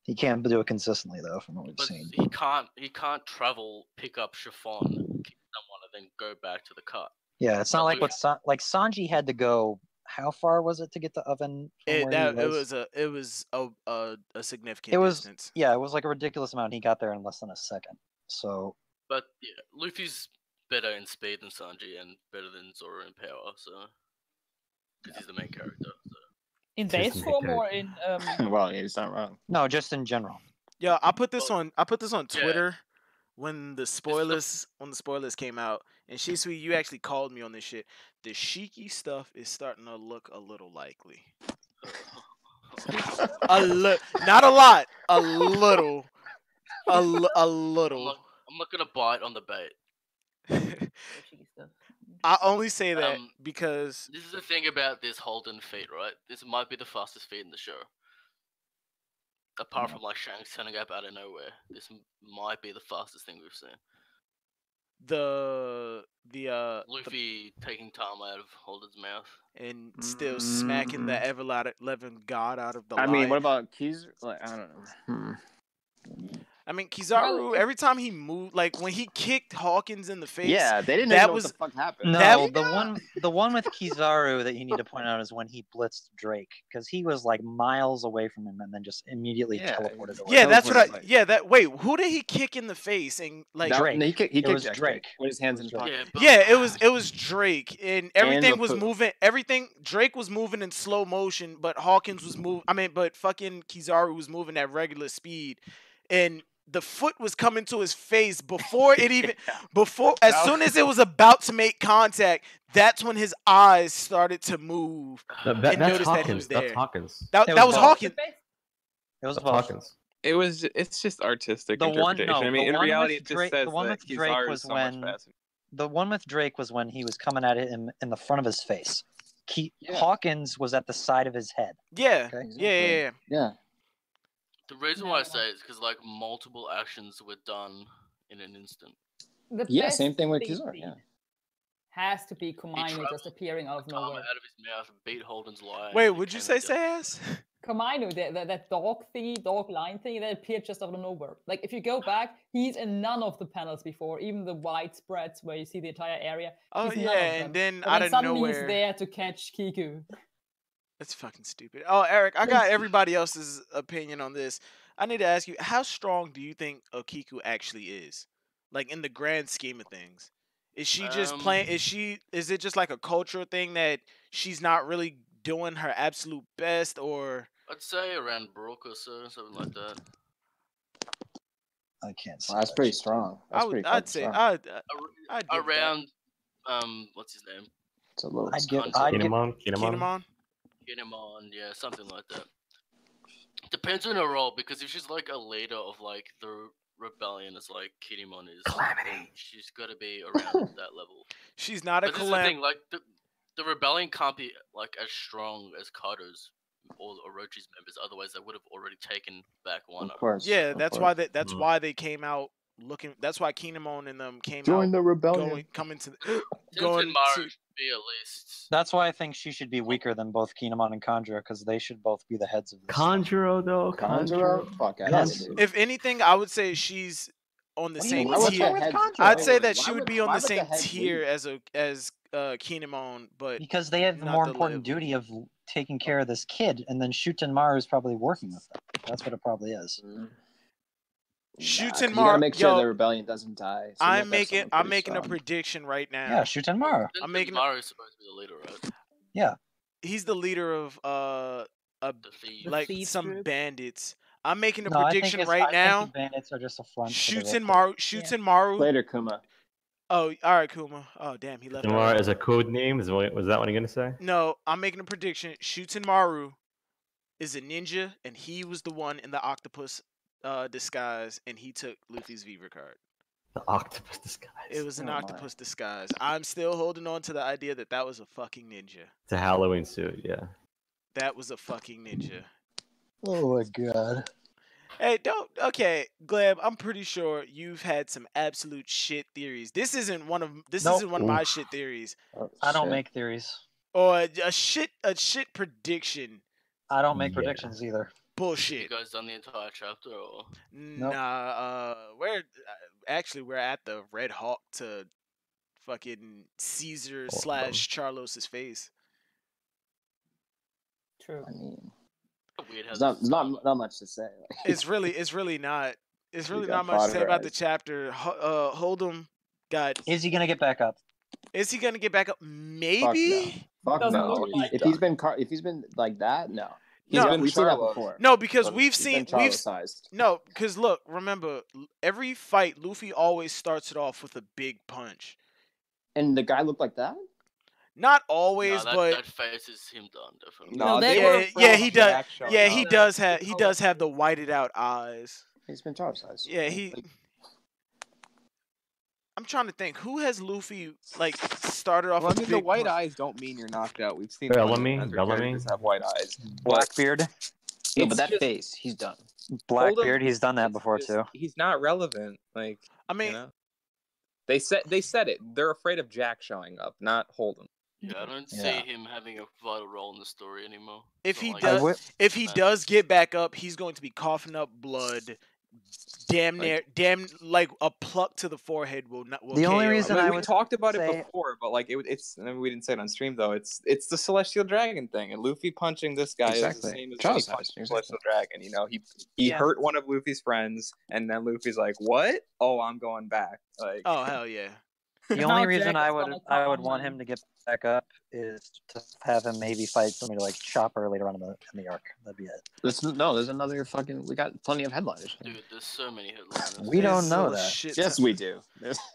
He can't do it consistently though, from what we've But seen. he can't travel, pick up chiffon, kick someone, and then go back to the cut. Yeah, it's not like what Sanji had to go how far was it to get the oven? From where he was? It was a significant It was distance. yeah, it was like a ridiculous amount. He got there in less than a second. So But yeah, Luffy's better in speed than Sanji and better than Zoro in power. So because he's the main character. So. In base form or in well, yeah, he's not wrong. no, just in general. Yeah, I put this on Twitter when the spoilers came out, and Shisui, you actually called me on this shit. The Shiki stuff is starting to look a little likely. Not a lot, a little. I'm not gonna bite on the bait. I only say that because this is the thing about this Holden feat, right? This might be the fastest feat in the show. Apart from like Shanks turning up out of nowhere, this might be the fastest thing we've seen. The Luffy taking time out of Holden's mouth and still smacking the ever-living god out of the. I mean, what about Keys? Like, I don't know. I mean, Kizaru, every time he moved, like when he kicked Hawkins in the face. Yeah, they didn't know what the fuck happened. No, the one with Kizaru that you need to point out is when he blitzed Drake, because he was like miles away from him and then just immediately teleported away. Yeah, that's what wait, who did he kick in the face? And like Drake. He kicked Drake with his hands in his pocket. Yeah, it was Drake, and everything was moving. Drake was moving in slow motion, but Hawkins was but fucking Kizaru was moving at regular speed, and the foot was coming to his face before it even as soon as it was about to make contact. That's when his eyes started to move. That's Hawkins. That's Hawkins. That was Hawkins. It was Hawkins. It's just artistic interpretation. I mean, in reality, it just says that Kizaru is so much faster. The one with Drake was when he was coming at him in the front of his face. Hawkins was at the side of his head. Yeah. Okay? Yeah. The reason why I say it is because like multiple actions were done in an instant. The same thing with best Kizaru. thing Yeah. Has to be Komainu just appearing out of nowhere. Out of his mouth, beat Holden's line. Wait, would you say Sayas? Komainu, that dog line thingy that appeared just out of nowhere. Like if you go back, he's in none of the panels before, even the wide spreads where you see the entire area. Oh he's yeah, and then out of suddenly nowhere, he's there to catch Kiku. That's fucking stupid. Oh, Eric, I got everybody else's opinion on this. I need to ask you, how strong do you think Okiku actually is? Like in the grand scheme of things. Is she just playing is it just like a cultural thing that she's not really doing her absolute best, or I'd say around Brook or so, something like that. I can't say. Well, that's pretty strong. I'd say around what's his name? It's a little Kinemon. Kinemon, yeah, something like that. Depends on her role, because if she's like a leader of like the rebellion, as like Kinemon is, Calamity, she's got to be around that level. She's not a Calamity. Like the rebellion can't be like as strong as Kato's or Orochi's members, otherwise they would have already taken back Wano. Of course. Yeah, that's why they came out looking. That's why Kinemon and them came Join out. the rebellion. Going Maru should be at least. That's why I think she should be weaker than both Kinemon and Kanjuro, because they should both be the heads of this. Kanjuro though. Kanjuro? Fuck, If anything, I would say she's on the same mean? tier. I'd say that she would be on the same tier as Kinemon, but because they have the more important duty of taking care of this kid, and then Shutenmaru is probably working with them. That's what it probably is. Shutenmaru. You gotta make sure the rebellion doesn't die. So I'm making a prediction right now. Yeah, Shutenmaru. I'm making. Maru's supposed to be the leader, right? Yeah. He's the leader of some group. bandits. I'm making a No, prediction I right now. think the bandits are just a front. Shutenmaru. Later, Kuma. Oh, all right, Kuma. Oh, damn, he left. Shutenmaru is a code name. Was that what you're gonna say? No, I'm making a prediction. Shutenmaru is a ninja, and he was the one in the octopus disguise, and he took Luffy's Viva card. The octopus disguise. It was an octopus disguise. I'm still holding on to the idea that was a fucking ninja. It's a Halloween suit, yeah. That was a fucking ninja. Oh my god. Hey, okay, Gleb, I'm pretty sure you've had some absolute shit theories. This isn't one of my shit theories. I don't make theories. Or a shit prediction. I don't make predictions either. Bullshit. You guys done the entire chapter, or? Nah, we're at the Red Hawk to fucking Caesar / Charlos's face. True. I mean, Weird how there's this not much to say. It's really not. It's really got not much to say about the cauterized. chapter. Holdem got. Is he gonna get back up? Is he gonna get back up? Fuck Maybe. no. Fuck Doesn't no. look like If he's been like that, no. He's been We've seen that Charlo. before. No, because But we've he's seen been we've Charlo-sized. no, because look, remember every fight, Luffy always starts it off with a big punch. And the guy looked like that? Not always, that, but that face is him done, definitely. No, they they were were yeah, he does. Jack showing Yeah, up. he does have the whited out eyes. He's been Charlo-sized. Yeah, I'm trying to think who has Luffy like started off Well, I with mean, the big white punch? eyes don't mean you're knocked out. We've seen Bellamy, plenty of Bellamy. characters have white eyes. Blackbeard. Yeah, but that just- face, he's done. Blackbeard. He's done that It's before just- too. He's not relevant. Like, I mean, you know? They said it. They're afraid of Jack showing up, not Holdem. Yeah, I don't see Yeah. him having a vital role in the story anymore. if It's he not does, like- if he does get back up, he's going to be coughing up blood. Damn like a pluck to the forehead will not. Will The only KO. reason Like, I we would talked about say- it before, but like it's I mean, we didn't say it on stream though. It's the Celestial Dragon thing, and Luffy punching this guy is the Exactly. same as Charles when he size, punched the exactly. Celestial Dragon. You know, he hurt one of Luffy's friends, and then Luffy's like, "What? Oh, I'm going back." Like, Oh hell yeah. The Now only reason Jack I is would gonna want come him to get back up is to have him maybe fight somebody like Chopper later on in the arc. That'd be it. There's another fucking. We got plenty of headliners. Dude, there's so many headliners. We don't know that. Shit Yes, ton. we do.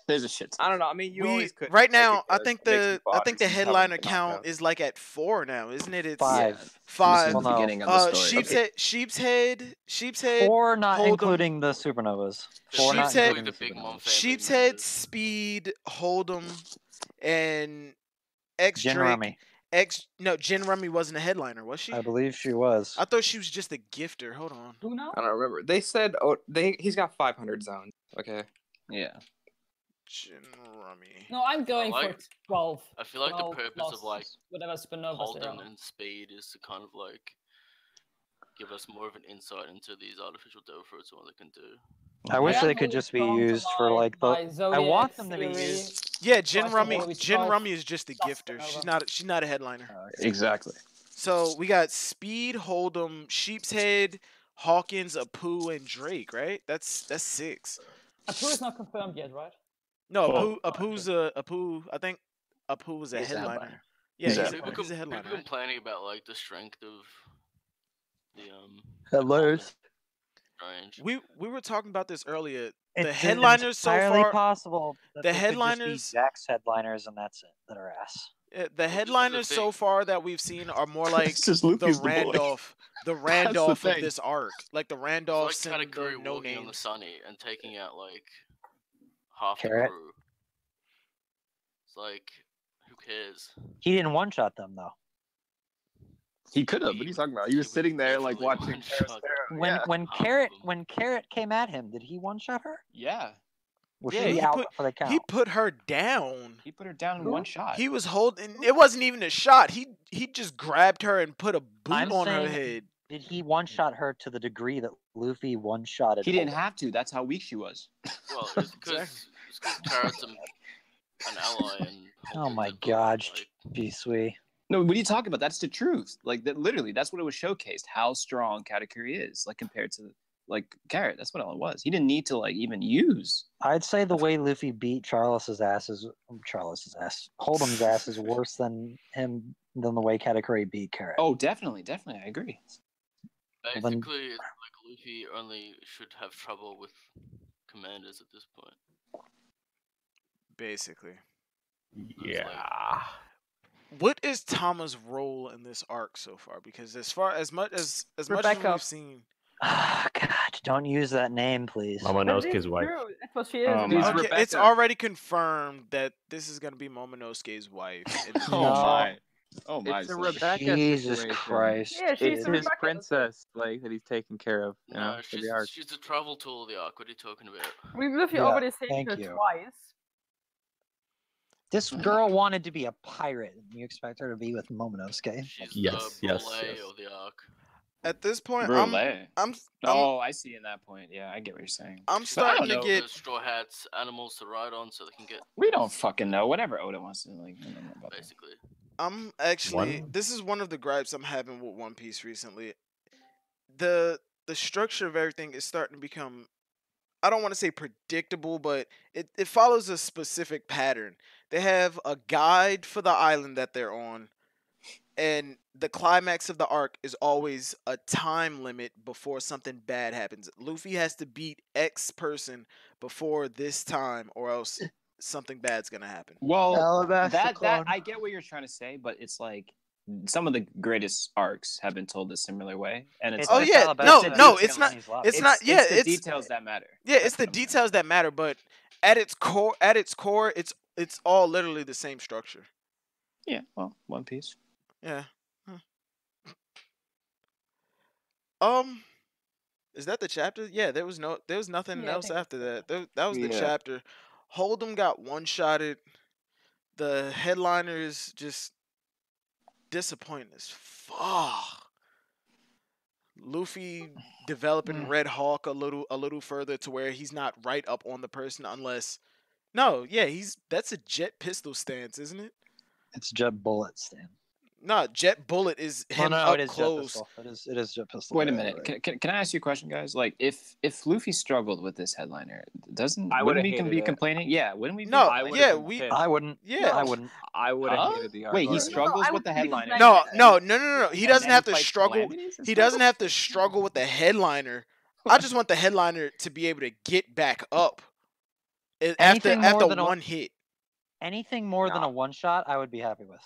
There's a shit. I don't know. I mean, you always could. Right make now, it I because think it makes the you bother the since headliner Hubble count knocked out. is like at 4 now, isn't it? It's 5. Five. This is the Well, no. beginning of the story. Sheep's head. 4 not Holdem. including the supernovas. 4 not Sheep's head. including the the big mom supernovas. family Sheep's head, members. Speed, Holdem, and X Jin Drake. Rummy. No, Jin Rummy wasn't a headliner, was she? I believe she was. I thought she was just a gifter. Hold on. Who now? I don't remember. They said, he's got 500 zones. Okay. Yeah. Jin Rummy. No, I'm going like- for 12. I feel like the 12 purpose plus of like whatever supernovas there Holden are. and Speed is to kind of like give us more of an insight into these artificial devil fruits and what they can do. I wish Yeah, they could no, just be it's used for my- like my the. I want Zodiac them to be theory. used. Yeah, Jin Plus, Rummy. always Jin 12 Rummy is just a plus gifter. supernova. She's not a headliner. Exactly. So we got Speed, Holdem, Sheep's Head, Hawkins, Apu, and Drake. Right? That's 6. Apu is not confirmed yet, right? No, Oh, Apu. I think Apu was a He's a headliner. headliner. Yeah, He's a he's People a been headliner. complaining about like the strength of the Headliners. range. We were talking about this earlier. It's The headliners so entirely far. possible that the they could just be headliners- Jack's headliners, and that's it. That are ass. The headliners so thing. far that we've seen are more like It's just the Luffy's the boy. Randolph, the Randolph of thing. this arc, like the It's Randolphs like and Katakuri the no walking on the names. sunny and taking out like half Carrot. the crew. It's like, who cares? He didn't one shot them though. He could have. What are you talking about? He was sitting there like definitely watching. one-shot. When Yeah. when half Carrot of 'em. when Carrot came at him, did he one shot her? Yeah. Was Yeah, she he out put- for the count? He put her down. He put her down in Who? one shot. He was holding. It wasn't even a shot. He just grabbed her and put a boot I'm on her saying- head. Did he one shot her to the degree that Luffy one shotted? He didn't have to. That's how weak she was. Well, it's because Carrot's an ally and. Oh Holden's my a bully, God, like, G-Sui. No, what are you talking about? That's the truth. Like that. Literally, that's what it was showcased. How strong Katakuri is, like compared to like Carrot. That's what all it was. He didn't need to like even use. I'd say the way Luffy beat Holdem's ass is worse than the way Katakuri beat Carrot. Oh, definitely. I agree. then- Basically, it's like Luffy only should have trouble with commanders at this point. Basically. Yeah. What is Tama's role in this arc so far? Because as much as Rebecca. we've seen, Ah, God, don't use that name, please. Momonosuke's wife. True. That's what she is. Oh, in the my. arc. okay, it's Rebecca. already confirmed that this is gonna be Momonosuke's wife. in this Oh No. my. Oh my. It's a sister. Rebecca Jesus situation. Christ. Yeah, she's It's a his Rebecca. princess, like that he's taking care of. You know, No, for the arc. she's the travel tool of the arc. What are you talking about? We've literally Yeah, already seen thank her you. twice. This girl wanted to be a pirate, and you expect her to be with Momonosuke? She's Yes, the yes, ballet yes. of the arc. At this point, Brulee. I'm Oh, I see in that point. Yeah, I get what you're saying. I'm She's starting got to get. the straw hats, animals to ride on, so they can get We don't fucking know. Whatever Oda wants to like. I don't know about that. basically. I'm actually. One? This is one of the gripes I'm having with One Piece recently. The structure of everything is starting to become. I don't want to say predictable, but it follows a specific pattern. They have a guide for the island that they're on, and the climax of the arc is always a time limit before something bad happens. Luffy has to beat X person before this time, or else something bad's gonna happen. Well, Alabasta that clone. I get what you're trying to say, but it's like some of the greatest arcs have been told a similar way, and it's Oh like, yeah, no, it's not. It's not. Yeah, it's the details that matter. Yeah, it's the details that matter. But at its core, it's all literally the same structure. Yeah, well, One Piece. Yeah. Is that the chapter? Yeah, there was nothing Yeah, I else think after that. That was the Yeah. chapter. Holdem got one-shotted. The headliner is just disappointing as fuck. Luffy developing Red Hawk a little further to where he's not right up on the person unless that's a jet pistol stance, isn't it? It's Jet Bullet, Stan. No, jet bullet is him no, up it is close. Jet Pistol. It is Jet Pistol. Wait a yeah, minute. right. Can I ask you a question, guys? Like, if Luffy struggled with this headliner, I wouldn't would've we hated be it. complaining? Yeah, wouldn't we? No, I would've yeah, been we. pissed. I wouldn't. Yeah. I wouldn't. I would have hated the arc. Wait, he already. struggles I with the would be headliner. like No, that. He doesn't then have he to fights struggle. calamities and He stuff? doesn't have to struggle with the headliner. I just want the headliner to be able to get back up after Anything more after than one hit. Anything more than a one shot, I would be happy with.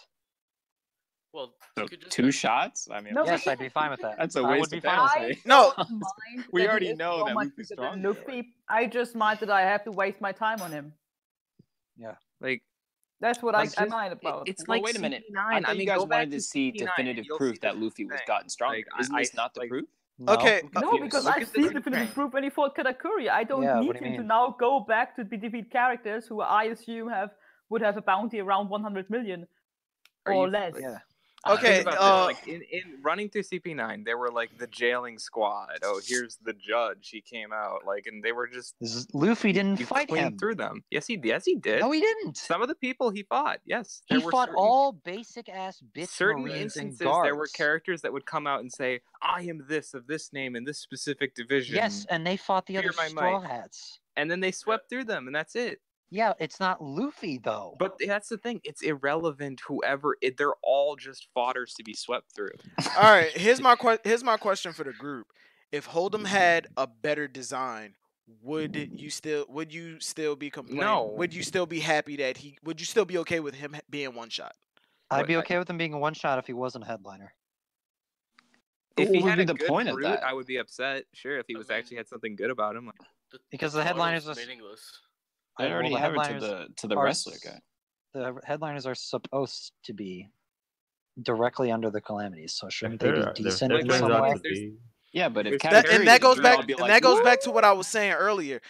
Well, So you could just 2 shots? I mean, No, Yes, I'd be fine with that. that's a I waste would be of fine with panel that. say. No. Don't mind We that already he is know so that much Luffy's bigger than stronger, Luffy. I just mind that I have to waste my time on him. Yeah. Like, That's what Like, I just- mind about. it's Well, like wait a minute. CP9. I thought you guys go back wanted to see CP9 and definitive you'll proof see that the Luffy was thing. gotten stronger. Like, Isn't this not the like, proof? No. Okay. No, because Look I've at the seen definitive thing. proof when he fought Katakuri. I don't Yeah, what need do you him to mean? now go back to defeat characters who I assume would have a bounty around 100 million Are or you- less. Yeah. Okay. Think about this. Like in running through CP9, they were like the jailing squad. Oh, here's the judge. He came out and they were just Luffy didn't you fight cleaned him. through them. Yes, he did. No, he didn't. Some of the people he fought. Yes, He there were fought certain, all basic ass bitch certain marines instances. and guards. There were characters that would come out and say, "I am this of this name in this specific division." Yes, and they fought the other Fear my Straw might. Hats. And then they swept through them, and that's it. Yeah, it's not Luffy though. But that's the thing; it's irrelevant. They're all just fodders to be swept through. All right. Here's my question for the group. If Holdem had a better design, would you still be complaining? No. Would you still be happy that would you still be okay with him being one shot? I'd be okay with him being a one shot if he wasn't a headliner. If What he would had be a the good point of brute, that? I would be upset. Sure, if he was actually had something good about him. Because the title headliners is are meaningless. I already have it headliners to the are wrestler guy. The headliners are supposed to be directly under the calamities, so shouldn't they be decent in some way? Yeah, but if that goes back to what I was saying earlier.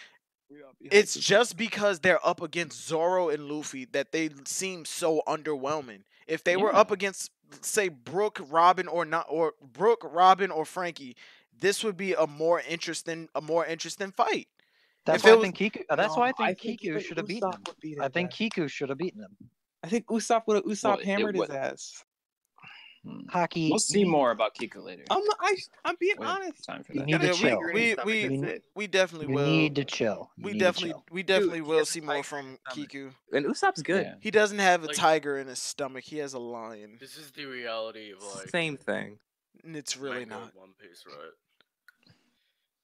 It's just because they're up against Zoro and Luffy that they seem so underwhelming. If they were up against, say, Brooke, Robin, or Frankie, this would be a more interesting fight. That's why I think Kiku. That's why I think Kiku should have beaten him. I think Kiku should have beaten him. I think Usopp would have hammered his ass. Hockey. We'll see more about Kiku later. I'm being honest. Time for You that. need to chill. We definitely You will. need to chill. You We need to definitely chill. we definitely will see more from Kiku. And Usopp's good. Yeah. He doesn't have a Like- tiger in his stomach. He has a lion. This is the reality of like Same thing. And it's really manga not. One Piece, right?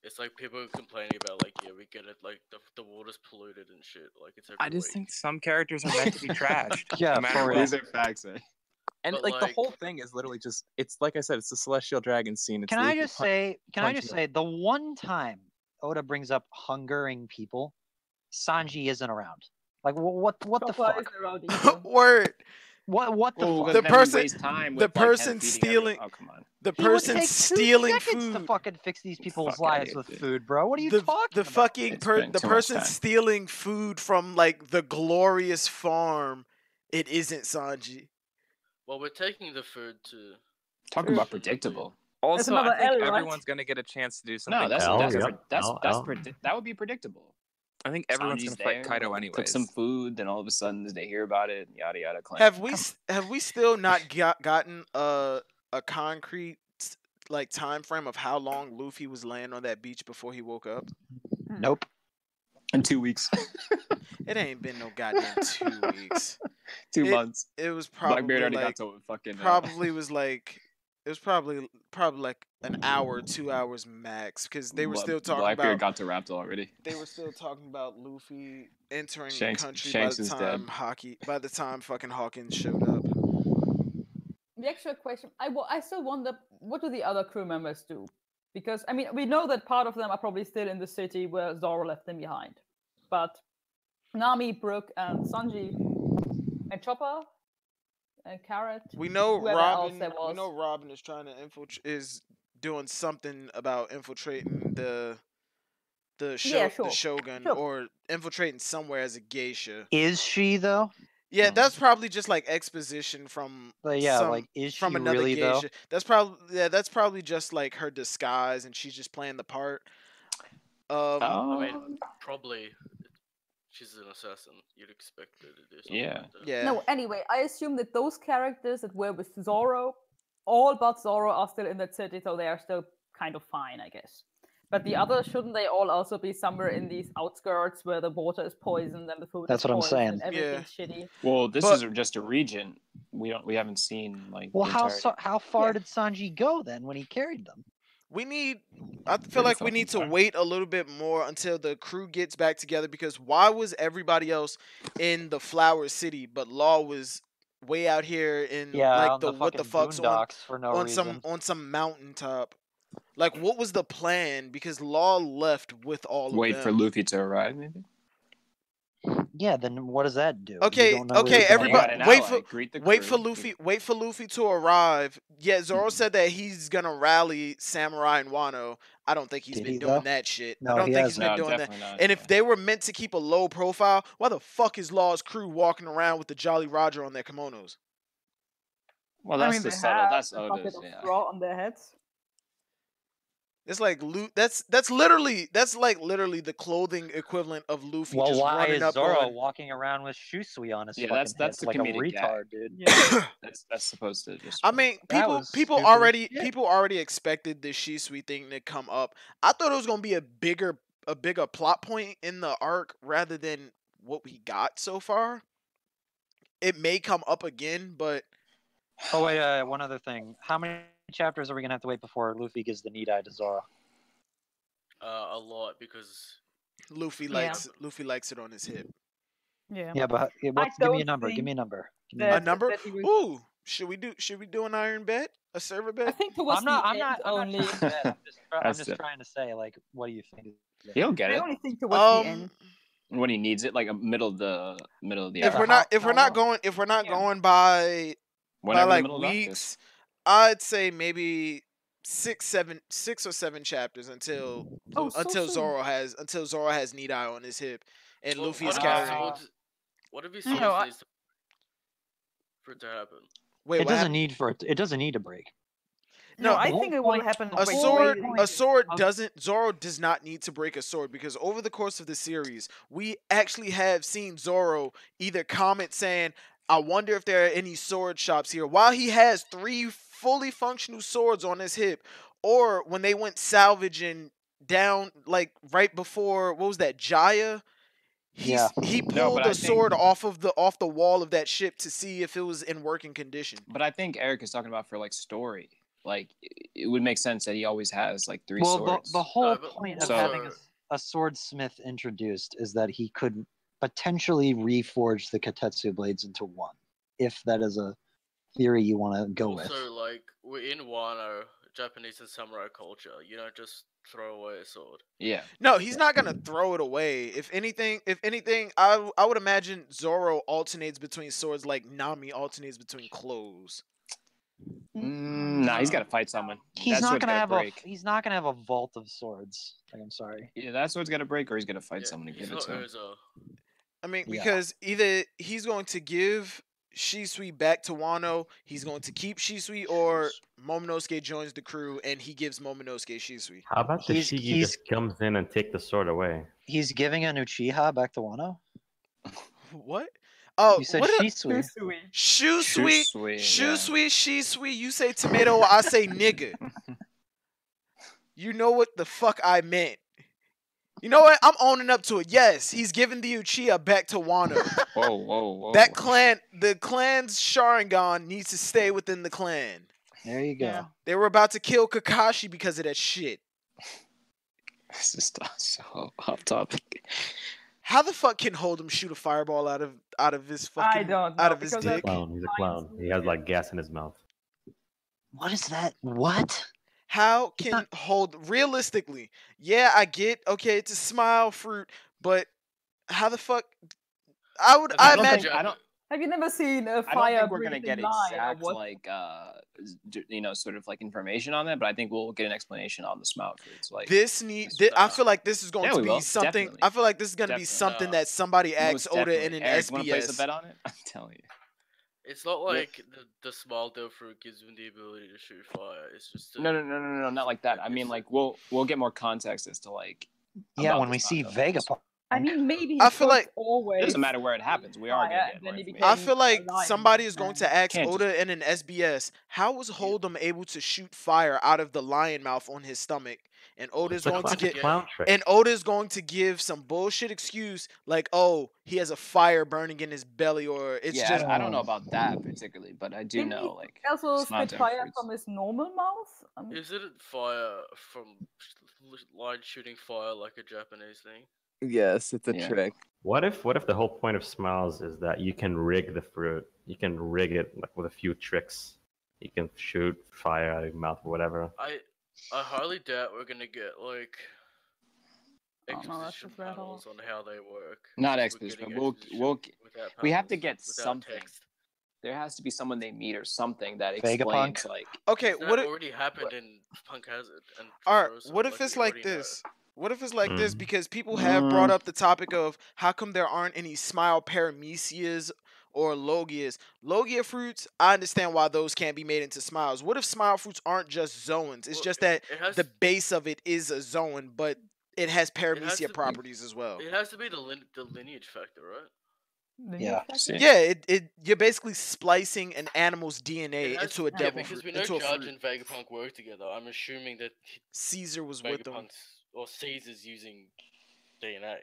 It's like people complaining about like, yeah, we get it, like the water's polluted and shit. Like it's every I just week. think some characters are meant to be trashed. Yeah, no matter for what. real. These are facts, eh? And But, like the like- whole thing is literally just it's like I said, it's the celestial dragon scene. It's Can I Luffy just say? punching him. The one time Oda brings up hungering people, Sanji isn't around. Like what the Chopper fuck? isn't around either. Word. What the Oh, fuck? The then we person- waste time the with, like, him person feeding stealing- everyone. Oh, come on. The He would person take 2 stealing seconds food. to fucking fix these people's Fuck lives outta with here, dude. food, bro. What are you The talking about? fucking It's been the too much person time. stealing food from like the glorious farm. It isn't Sanji. Well, we're taking the food to. Talk about predictable. Also, another I think L, right? everyone's gonna get a chance to do something. No, that's L, cool. yep. L. that would be predictable. I think everyone's Sanji's gonna fight there, Kaido Cook anyways. some food, then all of a sudden they hear about it. Yada yada. Have we still not gotten a concrete like time frame of how long Luffy was laying on that beach before he woke up? Nope. In 2 weeks. It ain't been no goddamn 2 weeks. 2 months. It was probably Blackbeard already like got to fucking. probably was like it was probably like an hour, 2 hours max, because they were still talking Blackbeard about. got to Raptor already. They were still talking about Luffy entering Shanks- the country Shanks by is the dead. time by the time fucking Hawkins showed up. The actual question, I still wonder, what do the other crew members do? Because, I mean, we know that part of them are probably still in the city where Zoro left them behind. But Nami, Brook, and Sanji, and Chopper, and Carrot. We know whoever else Robin. there We was. know Robin is trying to is doing something about infiltrating the the Shogun, or infiltrating somewhere as a geisha. Is she though? Yeah, that's probably just like exposition from But yeah, like, is from she another really, though? geisha. That's probably just like her disguise, and she's just playing the part. I mean, probably she's an assassin. You'd expect her to do something like that. Yeah. No, anyway, I assume that those characters that were with Zoro, all but Zoro, are still in that city, so they are still kind of fine, I guess. But the others, shouldn't they all also be somewhere in these outskirts where the water is poisoned and the food That's is what I'm poisoned saying. and everything's shitty? Well, this is just a region. We haven't seen like. Well, the how far did Sanji go then when he carried them? I feel like we need to wait a little bit more until the crew gets back together, because why was everybody else in the Flower City, but Law was way out here in like on the what the fucks boondocks for no on reason. some mountaintop. Like, what was the plan? Because Law left with all of them. Wait for Luffy to arrive, maybe. Yeah, then what does that do? Okay, everybody, wait for Luffy to arrive. Yeah, Zoro said that he's gonna rally Samurai and Wano. I don't think he's been doing that shit. No, I don't he think he's hasn't. been doing that. definitely not, And if they were meant to keep a low profile, why the fuck is Law's crew walking around with the Jolly Roger on their kimonos? Well, that's the subtle. That's Otis. Yeah. Straw on their heads. It's like that's literally the clothing equivalent of Luffy Well, just why running is up Zoro on. walking around with Shusui on his Yeah, fucking that's head the like a comedic retard, gag. dude? That's supposed to just. I mean, That was people stupid shit. already expected the Shisui thing to come up. I thought it was gonna be a bigger plot point in the arc rather than what we got so far. It may come up again, but Oh wait, one other thing. How many chapters are we gonna have to wait before Luffy gives the need eye to Zoro? A lot, because Luffy likes it on his hip. Yeah. Yeah, but give me a number. Give me a number. Give me A number? that he was- Ooh, should we do an iron bet? A server bet? I think towards I'm not the end only. trying to bet. I'm That's just it. trying to say, like, what do you think? He'll get I it only think towards the end. when he needs it, like a middle of the If we're not going by Whenever the like middle of the arc is. weeks, I'd say maybe 6 or 7 chapters until Zoro has need eye on his hip and Luffy's carrying. What if he You know, I- needs for it to happen? Wait, It doesn't need to break. No, I think it will happen. Zoro does not need to break a sword, because over the course of the series, we actually have seen Zoro either comment saying, I wonder if there are any sword shops here, while he has 3 fully functional swords on his hip, or when they went salvaging down, like right before, what was that, Jaya? He pulled a sword off the wall of that ship to see if it was in working condition. But I think Eric is talking about for like story. Like it would make sense that he always has like 3 Well, swords. the whole point of having a swordsmith introduced is that he could potentially reforge the Katetsu blades into one, if that is a theory you want to go with. So, like, we're in Wano, Japanese and samurai culture. You don't just throw away a sword. Yeah. No, he's not gonna throw it away. If anything, I would imagine Zoro alternates between swords like Nami alternates between clothes. Nah, he's got to fight someone. He's not gonna have a vault of swords. Like, I'm sorry. Yeah, that sword's got to break, or he's gonna fight someone to give it to him. I mean, because either he's going to give Shisui back to Wano, he's going to keep Shisui, or Momonosuke joins the crew and he gives Momonosuke Shisui. How about the Shigi just comes in and take the sword away? He's giving an Uchiha back to Wano? What? Oh, You said what Shisui. Shusui, Shusui, Shusui, Shisui. You say tomato, I say nigga. You know what the fuck I meant. You know what? I'm owning up to it. Yes, he's giving the Uchiha back to Wano. Whoa. That clan, the clan's Sharingan needs to stay within the clan. There you go. Yeah. They were about to kill Kakashi because of that shit. This is so off topic. How the fuck can Holdem shoot a fireball out of his fucking I don't know, out of his because He's a dick? clown. He's a clown. He has like gas in his mouth. What is that? What? How can realistically? Yeah, I get okay. It's a smile fruit, but how the fuck? I imagine. Have you never seen a I fire? don't think we're gonna get breathing lion or exact what? like sort of like information on that, but I think we'll get an explanation on the smile fruits. Like I feel like this is going Yeah, to we be will, something. definitely. I feel like this is going to be something that somebody asks Most Oda in definitely. an Eric, wanna place a SBS. bet on it? I'm telling you. It's not like the small dough fruit gives him the ability to shoot fire. It's just No, not like that. I mean, like we'll get more context as to like. Yeah, about when the we see smile dough Vegapunk. I mean, maybe I feel like always. It doesn't matter where it happens. We are gonna fire, get then more he information. I feel like somebody is going to ask Can't just- Oda in an SBS, how was Holdem able to shoot fire out of the lion mouth on his stomach? And Oda's It's a going to classic get clown trick. and Oda's going to give some bullshit excuse like, oh, he has a fire burning in his belly, or it's yeah, just I don't know about that particularly, but I do Didn't he know like also smile spit dough fire fruits. from his normal mouth? Is it fire from line shooting fire like a Japanese thing? Yes, it's a trick. What if the whole point of smiles is that you can rig the fruit? You can rig it like with a few tricks. You can shoot fire out of your mouth or whatever. I highly doubt we're gonna get like Oh, no, that's exposition just very panels on how they work. Not We're exposition, getting but we'll exposition without we have panels, to get without something. text. There has to be someone they meet or something that Vegapunk? explains like. Okay, That what if already happened in Punk Hazard and Alright, Dressrosa, what if we it's like already know. this? What if it's like this? Mm. Because people have brought up the topic of how come there aren't any smile paramecias or logias. Logia fruits, I understand why those can't be made into smiles. What if smile fruits aren't just zoans? It's just that it has- the base of it is a zoan, but it has It has paramecia to- properties as well. It has to be the lineage factor, right? Yeah. Yeah, you're basically splicing an animal's DNA It has- into a yeah, devil because fruit, we know into a Judge fruit. and Vegapunk work together. I'm assuming that Caesar was with them. Vegapunk's or Caesar's using DNA.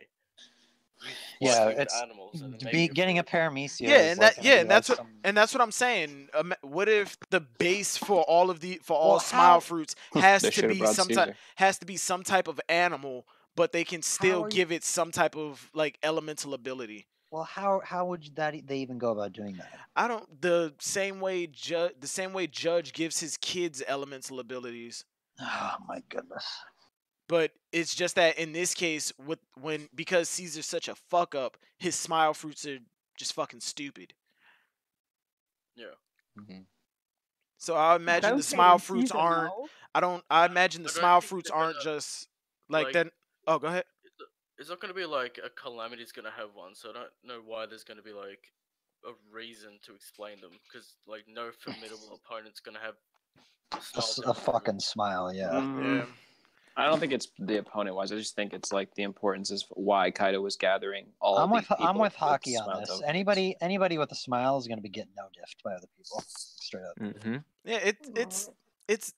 Yeah, Splicing with it's animals and then making getting a paramecia. Yeah, is and like that gonna be and that's like what some- and that's what I'm saying. What if the base for all Well, smile how- fruits has They to should've be brought some Caesar. type of animal, but they can still are you- give it some type of like elemental ability. Well, how would they even go about doing that? I don't the same way Judge gives his kids elemental abilities. Oh my goodness. But it's just that in this case, because Caesar's such a fuck up, his smile fruits are just fucking stupid. Yeah. So I imagine Don't the say smile them fruits Caesar aren't. now. I imagine the I don't smile think fruits they're aren't gonna, just like like- that. Oh, go ahead. It's not gonna be like a calamity's gonna have one, so I don't know why there's gonna be like a reason to explain them, because like no formidable opponent's gonna have A fucking smile, yeah. Yeah. I don't think it's the opponent wise. I just think it's like the importance is why Kaido was gathering all. I'm these with people Hockey on smile this. tokens. Anybody with a smile is going to be getting no diffed by other people. Straight up. Mm-hmm. Yeah, it's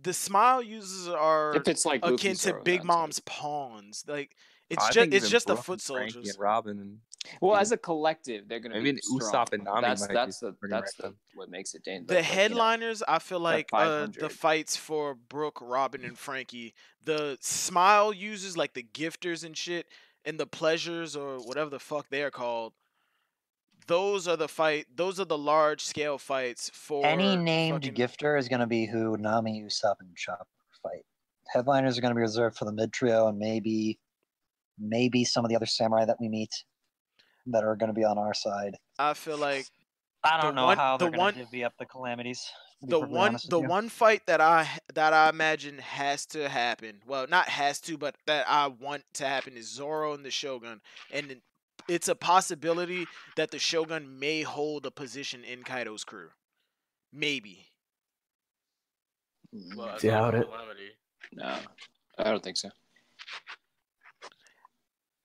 the smile users are If it's like Luffy, akin to Zoro, Big that's Mom's pawns. Like I it's think just the Brooke foot and Frankie soldiers. and Robin and Well, as a collective, they're gonna maybe be Usopp strong. and Nami That's might be that's pretty right then. what makes it dangerous. The headliners, I feel like the 500. fights for Brooke, Robin, and Frankie, the smile users like the gifters and shit, and the pleasures or whatever the fuck they are called. Those are the large scale fights for Any named fucking- gifter is going to be who Nami, Usopp, and Chopper fight. Headliners are going to be reserved for the mid trio and maybe some of the other samurai that we meet that are going to be on our side. I feel like I don't know how they're the going one to divvy up the calamities. to be the perfectly one honest with the you. one fight that I imagine has to happen. Well, not has to, but that I want to happen is Zoro and the Shogun. And it's a possibility that the Shogun may hold a position in Kaido's crew. Maybe. Well, Doubt it. Calamity. No, I don't think so.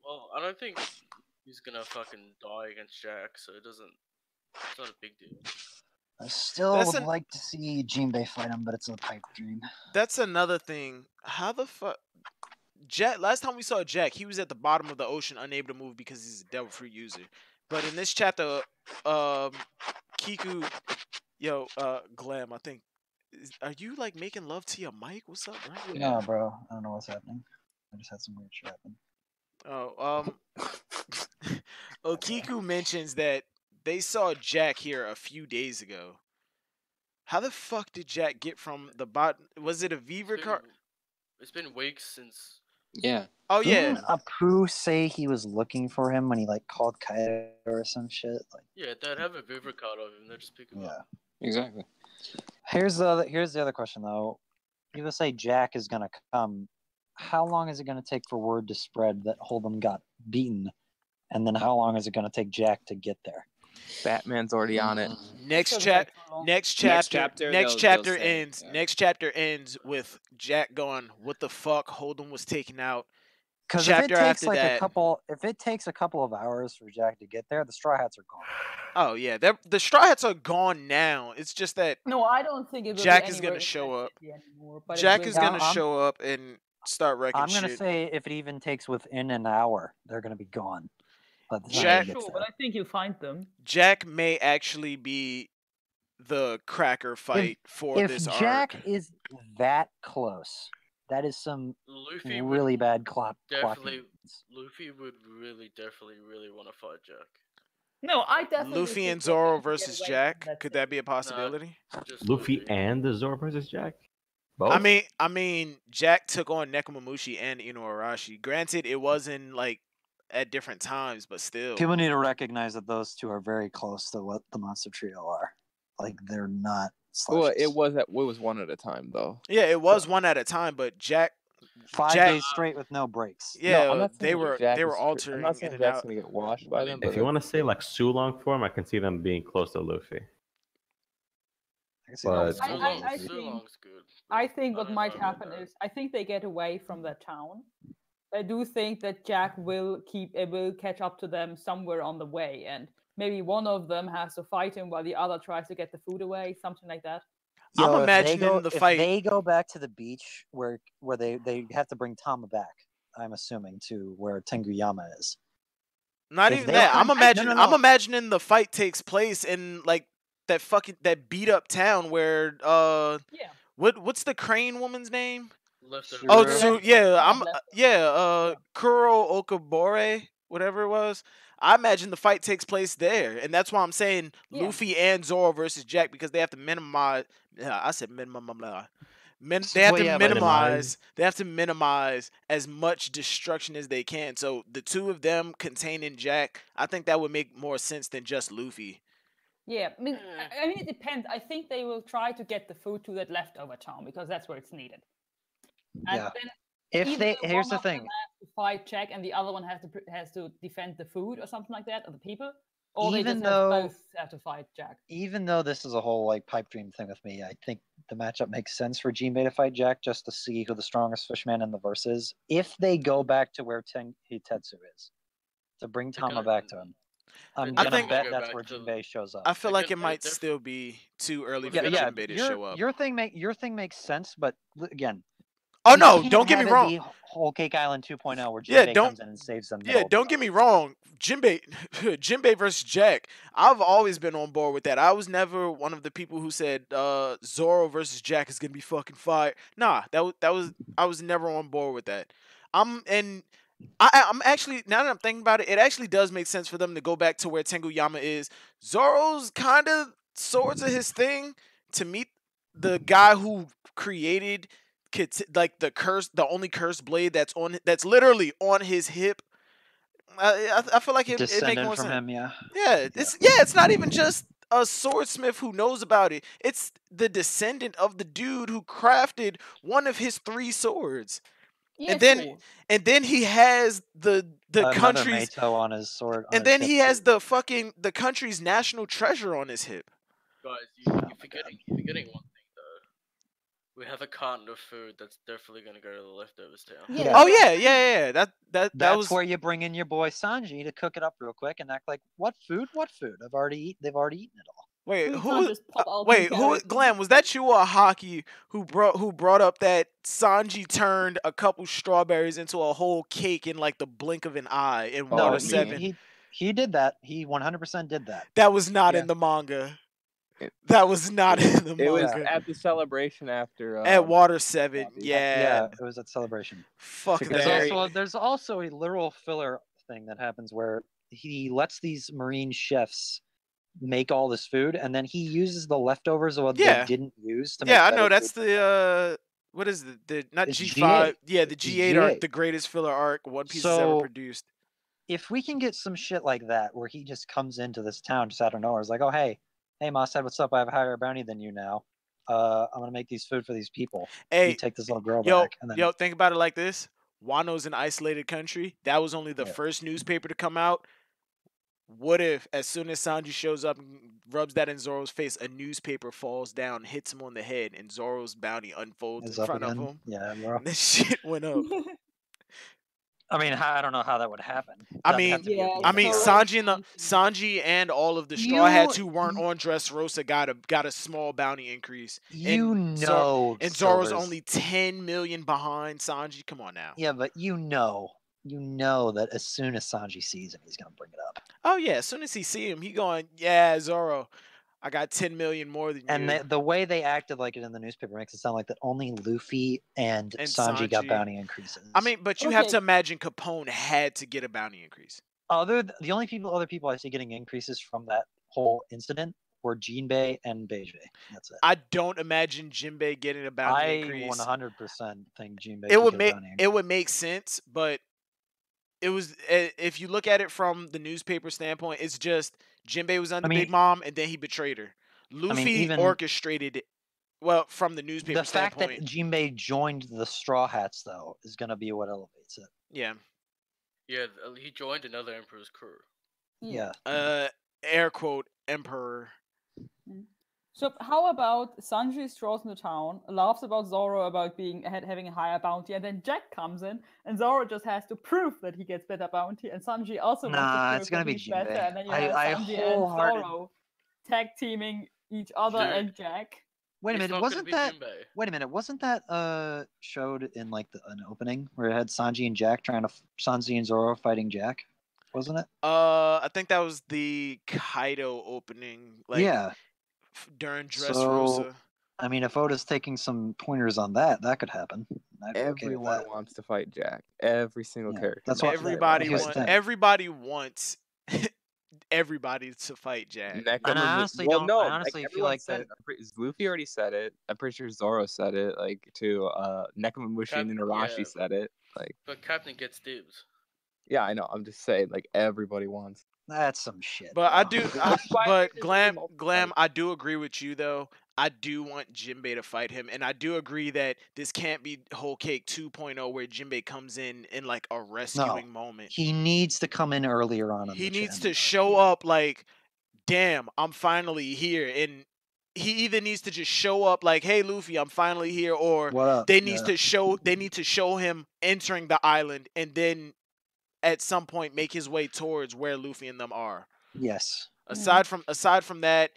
Well, I don't think he's gonna fucking die against Jack, so it's not a big deal. I still That's would an- like to see Jinbei fight him, but it's a pipe dream. That's another thing. How the fuck? Jack. Last time we saw Jack, he was at the bottom of the ocean, unable to move because he's a devil fruit user. But in this chapter, Kiku, Glam, I think, are you like making love to your mic? What's up, bro? No, bro. I don't know what's happening. I just had some weird shit happen. Okiku mentions that they saw Jack here a few days ago. How the fuck did Jack get from the bot? Was it a Viver car? It's been weeks since. Yeah. Oh yeah. Didn't Apu say he was looking for him when he like called Kaido or some shit? Like, Yeah, they'd have a Viver card of him. They'd just pick him up. Exactly. here's the other question though. People say Jack is gonna come. How long is it gonna take for word to spread that Holdem got beaten, and then how long is it gonna take Jack to get there? Batman's already on it. Next chapter ends. Yeah. Next chapter ends with Jack going, "What the fuck?" Holdem was taken out. Because if it Chapter takes after like that, if it takes a couple of hours for Jack to get there, the Straw Hats are gone. oh yeah, the Straw Hats are gone now. It's just that No, I don't think it will Jack be is anywhere gonna in show that up. city anymore, but it Jack will is be- gonna show up and start wrecking I'm gonna shit. say if it even takes within an hour, they're gonna be gone. But Jack- Sure, but I think you find them. Jack may actually be the cracker fight for if this Jack arc. is that close, that is some Luffy really would bad clocking. Luffy would definitely want to fight Jack. No, I definitely Luffy think and that Zoro they can get versus away from Jack. that Could city. that be a possibility? Just Luffy and the Zoro versus Jack. Both? I mean, Jack took on Nekomamushi and Inuarashi. Granted, it wasn't like at different times, but still. People need to recognize that those two are very close to what the Monster Trio are. Like they're not. Well, slouches. it was one at a time though. Yeah, it was one at a time, but Jack. 5 Jack- days straight with no breaks. Yeah, No, I'm not they saying were Jack they were is- altering I'm not in saying and Jack's out. gonna get washed by them. But If you want to say like Sulong form, I can see them being close to Luffy. But I think what might happen is I think they get away from that town. I do think that Jack will catch up to them somewhere on the way, and maybe one of them has to fight him while the other tries to get the food away, something like that. I'm Yo, if they imagining go- the if fight- they go back to the beach where they have to bring Tama back. I'm assuming to where Tenguyama is. Not If even they that. I'm find- imagining. no. I'm imagining the fight takes place in like that beat up town where what's the crane woman's name? Kuro Okabore, whatever it was. I imagine the fight takes place there, and that's why I'm saying Luffy and Zoro versus Jack because they have to minimize. I said minimum. They have to minimize. They have to minimize as much destruction as they can. So the two of them containing Jack, I think that would make more sense than just Luffy. Yeah, I mean, it depends. I think they will try to get the food to that leftover town because that's where it's needed. And Yeah. then If either they here's one the of them thing. has to fight Jack, and the other one has to defend the food or something like that, or the people, or they Even just though- both have to fight Jack. Even though this is a whole like pipe dream thing with me, I think the matchup makes sense for Jinbei to fight Jack just to see who the strongest fishman in the verse is. If they go back to where Hitetsu is, to bring Tama back to him, I'm I gonna think- bet that's where Jinbei shows up. I feel like it might still be too early for Jinbei to show up. Your thing makes sense, but again. Oh you no! can't Don't get me have it wrong. be Whole Cake Island 2.0 where Yeah, Jinbei don't- comes in and saves them. Yeah, don't get me wrong. Jinbei versus Jack. I've always been on board with that. I was never one of the people who said Zoro versus Jack is gonna be fucking fire. Nah, I was never on board with that. I'm actually, now that I'm thinking about it, it actually does make sense for them to go back to where Tenguyama is. Zoro's kind of sorts of his thing to meet the guy who created like the only cursed blade that's literally on his hip. I feel like it make Descendant more from sense. him, yeah. It's not even just a swordsmith who knows about it. It's the descendant of the dude who crafted one of his 3 swords. Yeah, and then he has the Another country's Mato on his sword. and then he has the country's national treasure on his hip. Guys, you're forgetting one thing though. We have a carton of food that's definitely gonna go to the leftovers town. Yeah. Oh yeah. That That's was where you bring in your boy Sanji to cook it up real quick and act like, what food? What food? They've already eaten it all. Wait, We who? can't just pop out Wait, new who? characters. Glenn, was that you or Hockey who brought up that Sanji turned a couple strawberries into a whole cake in like the blink of an eye in No, Water 7? he did that. He 100% did that. That was not Yeah. in the manga. That was not in the manga. It was at the celebration after. At Water 7, Yeah, it was at Celebration. Fuck that. There's also a literal filler thing that happens where he lets these marine chefs make all this food, and then he uses the leftovers of what they didn't use to make I know. better That's food. the what is it? Not It's G5. G8. Yeah, the It's G8 G8. arc, the greatest filler arc One Piece has ever produced. If we can get some shit like that, where he just comes into this town just out of nowhere, it's like, oh hey Mossad, what's up? I have a higher bounty than you now. I'm gonna make these food for these people. Hey, you take this little girl back, and then think about it like this: Wano's an isolated country. That was only the first newspaper to come out. What if, as soon as Sanji shows up and rubs that in Zoro's face, a newspaper falls down, hits him on the head, and Zoro's bounty unfolds in front of him? Yeah, bro. And this shit went up. I mean, I don't know how that would happen. I mean, Sanji and all of the Straw Hats who weren't on Dressrosa got a small bounty increase. And Zoro's only 10 million behind Sanji. Come on now. Yeah, but you know that as soon as Sanji sees him, he's gonna bring it up. Oh yeah, as soon as he see him, he going, yeah, Zoro, I got 10 million more than you. And the way they acted like it in the newspaper makes it sound like that only Luffy and Sanji got bounty increases. I mean, but you have to imagine Capone had to get a bounty increase. The only other people I see getting increases from that whole incident were Jinbei and Beijing. That's it. I don't imagine Jinbei getting a bounty increase. I 100% think Jinbei. It would make sense, but it was, if you look at it from the newspaper standpoint, it's just Jinbei was under Big Mom and then he betrayed her. Luffy orchestrated it. Well, from the newspaper standpoint. The fact that Jinbei joined the Straw Hats, though, is going to be what elevates it. Yeah. Yeah, he joined another Emperor's crew. Yeah. Air quote, Emperor. So how about Sanji strolls into town, laughs about Zoro about having a higher bounty, and then Jack comes in, and Zoro just has to prove that he gets better bounty, and Sanji also wants to prove it's gonna that be he's better, and then you have Sanji and Zoro tag teaming each other and Jack. Wait a minute, wasn't that showed in like an opening where it had Sanji and Zoro fighting Jack? Wasn't it? I think that was the Kaido opening. During Dressrosa. I mean, if Oda's taking some pointers on that could happen. Everyone wants to fight Jack. Every single character. That's what everybody wants everybody to fight Jack. And I honestly feel like that. Luffy already said it. I'm pretty sure Zoro said it. Like to Nekomamushi and Arashi said it. Like, but Captain gets dibs. Yeah, I know. I'm just saying. Like everybody wants. That's some shit. But Glam, I do agree with you though. I do want Jinbei to fight him, and I do agree that this can't be Whole Cake 2.0 where Jinbei comes in like a rescuing moment. He needs to come in earlier on. He needs to show up like, damn, I'm finally here, and he either needs to just show up like, hey Luffy, I'm finally here, or they need to show him entering the island, and then at some point make his way towards where Luffy and them are. Yes. Aside from that,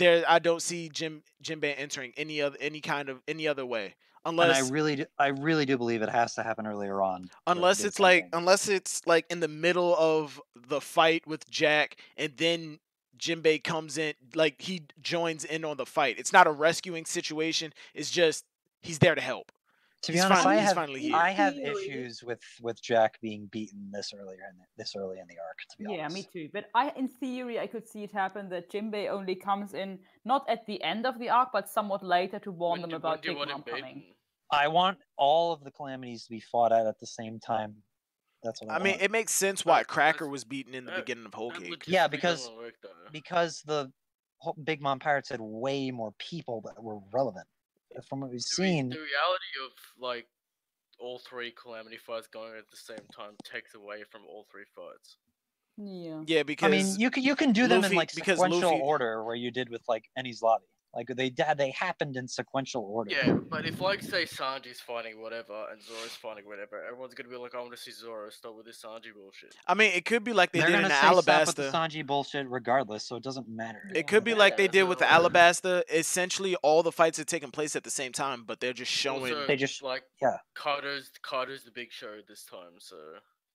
I don't see Jinbei entering any other way. Unless, and I really do believe it has to happen earlier on. Unless it's like in the middle of the fight with Jack, and then Jinbei comes in, like he joins in on the fight. It's not a rescuing situation. It's just he's there to help. To be honest, I have issues with Jack being beaten this early in the arc. To be honest. Yeah, me too. But in theory, I could see it happen that Jinbei only comes in not at the end of the arc, but somewhat later to warn them about Big Mom coming. I want all of the calamities to be fought at the same time. That's what I mean. It makes sense why Cracker was beaten in the beginning of Whole Cake. Yeah, because the Big Mom Pirates had way more people that were relevant. From what we've seen, the reality of like all 3 Calamity fights going at the same time takes away from all 3 fights. Yeah. Yeah, because I mean, you can do them in Luffy- like because sequential Luffy- order, where you did with like Enies Lobby. Like they happened in sequential order. Yeah, but if like say Sanji's fighting whatever and Zoro's fighting whatever, everyone's gonna be like, I want to see Zoro. Stop with this Sanji bullshit. I mean, it could be like they They're did in gonna the say stop with the Alabasta. Sanji bullshit regardless, so it doesn't matter. It could be like they did with the Alabasta. Essentially, all the fights are taking place at the same time, but they're just showing. Also, They just- like yeah. Carter's the big show this time, so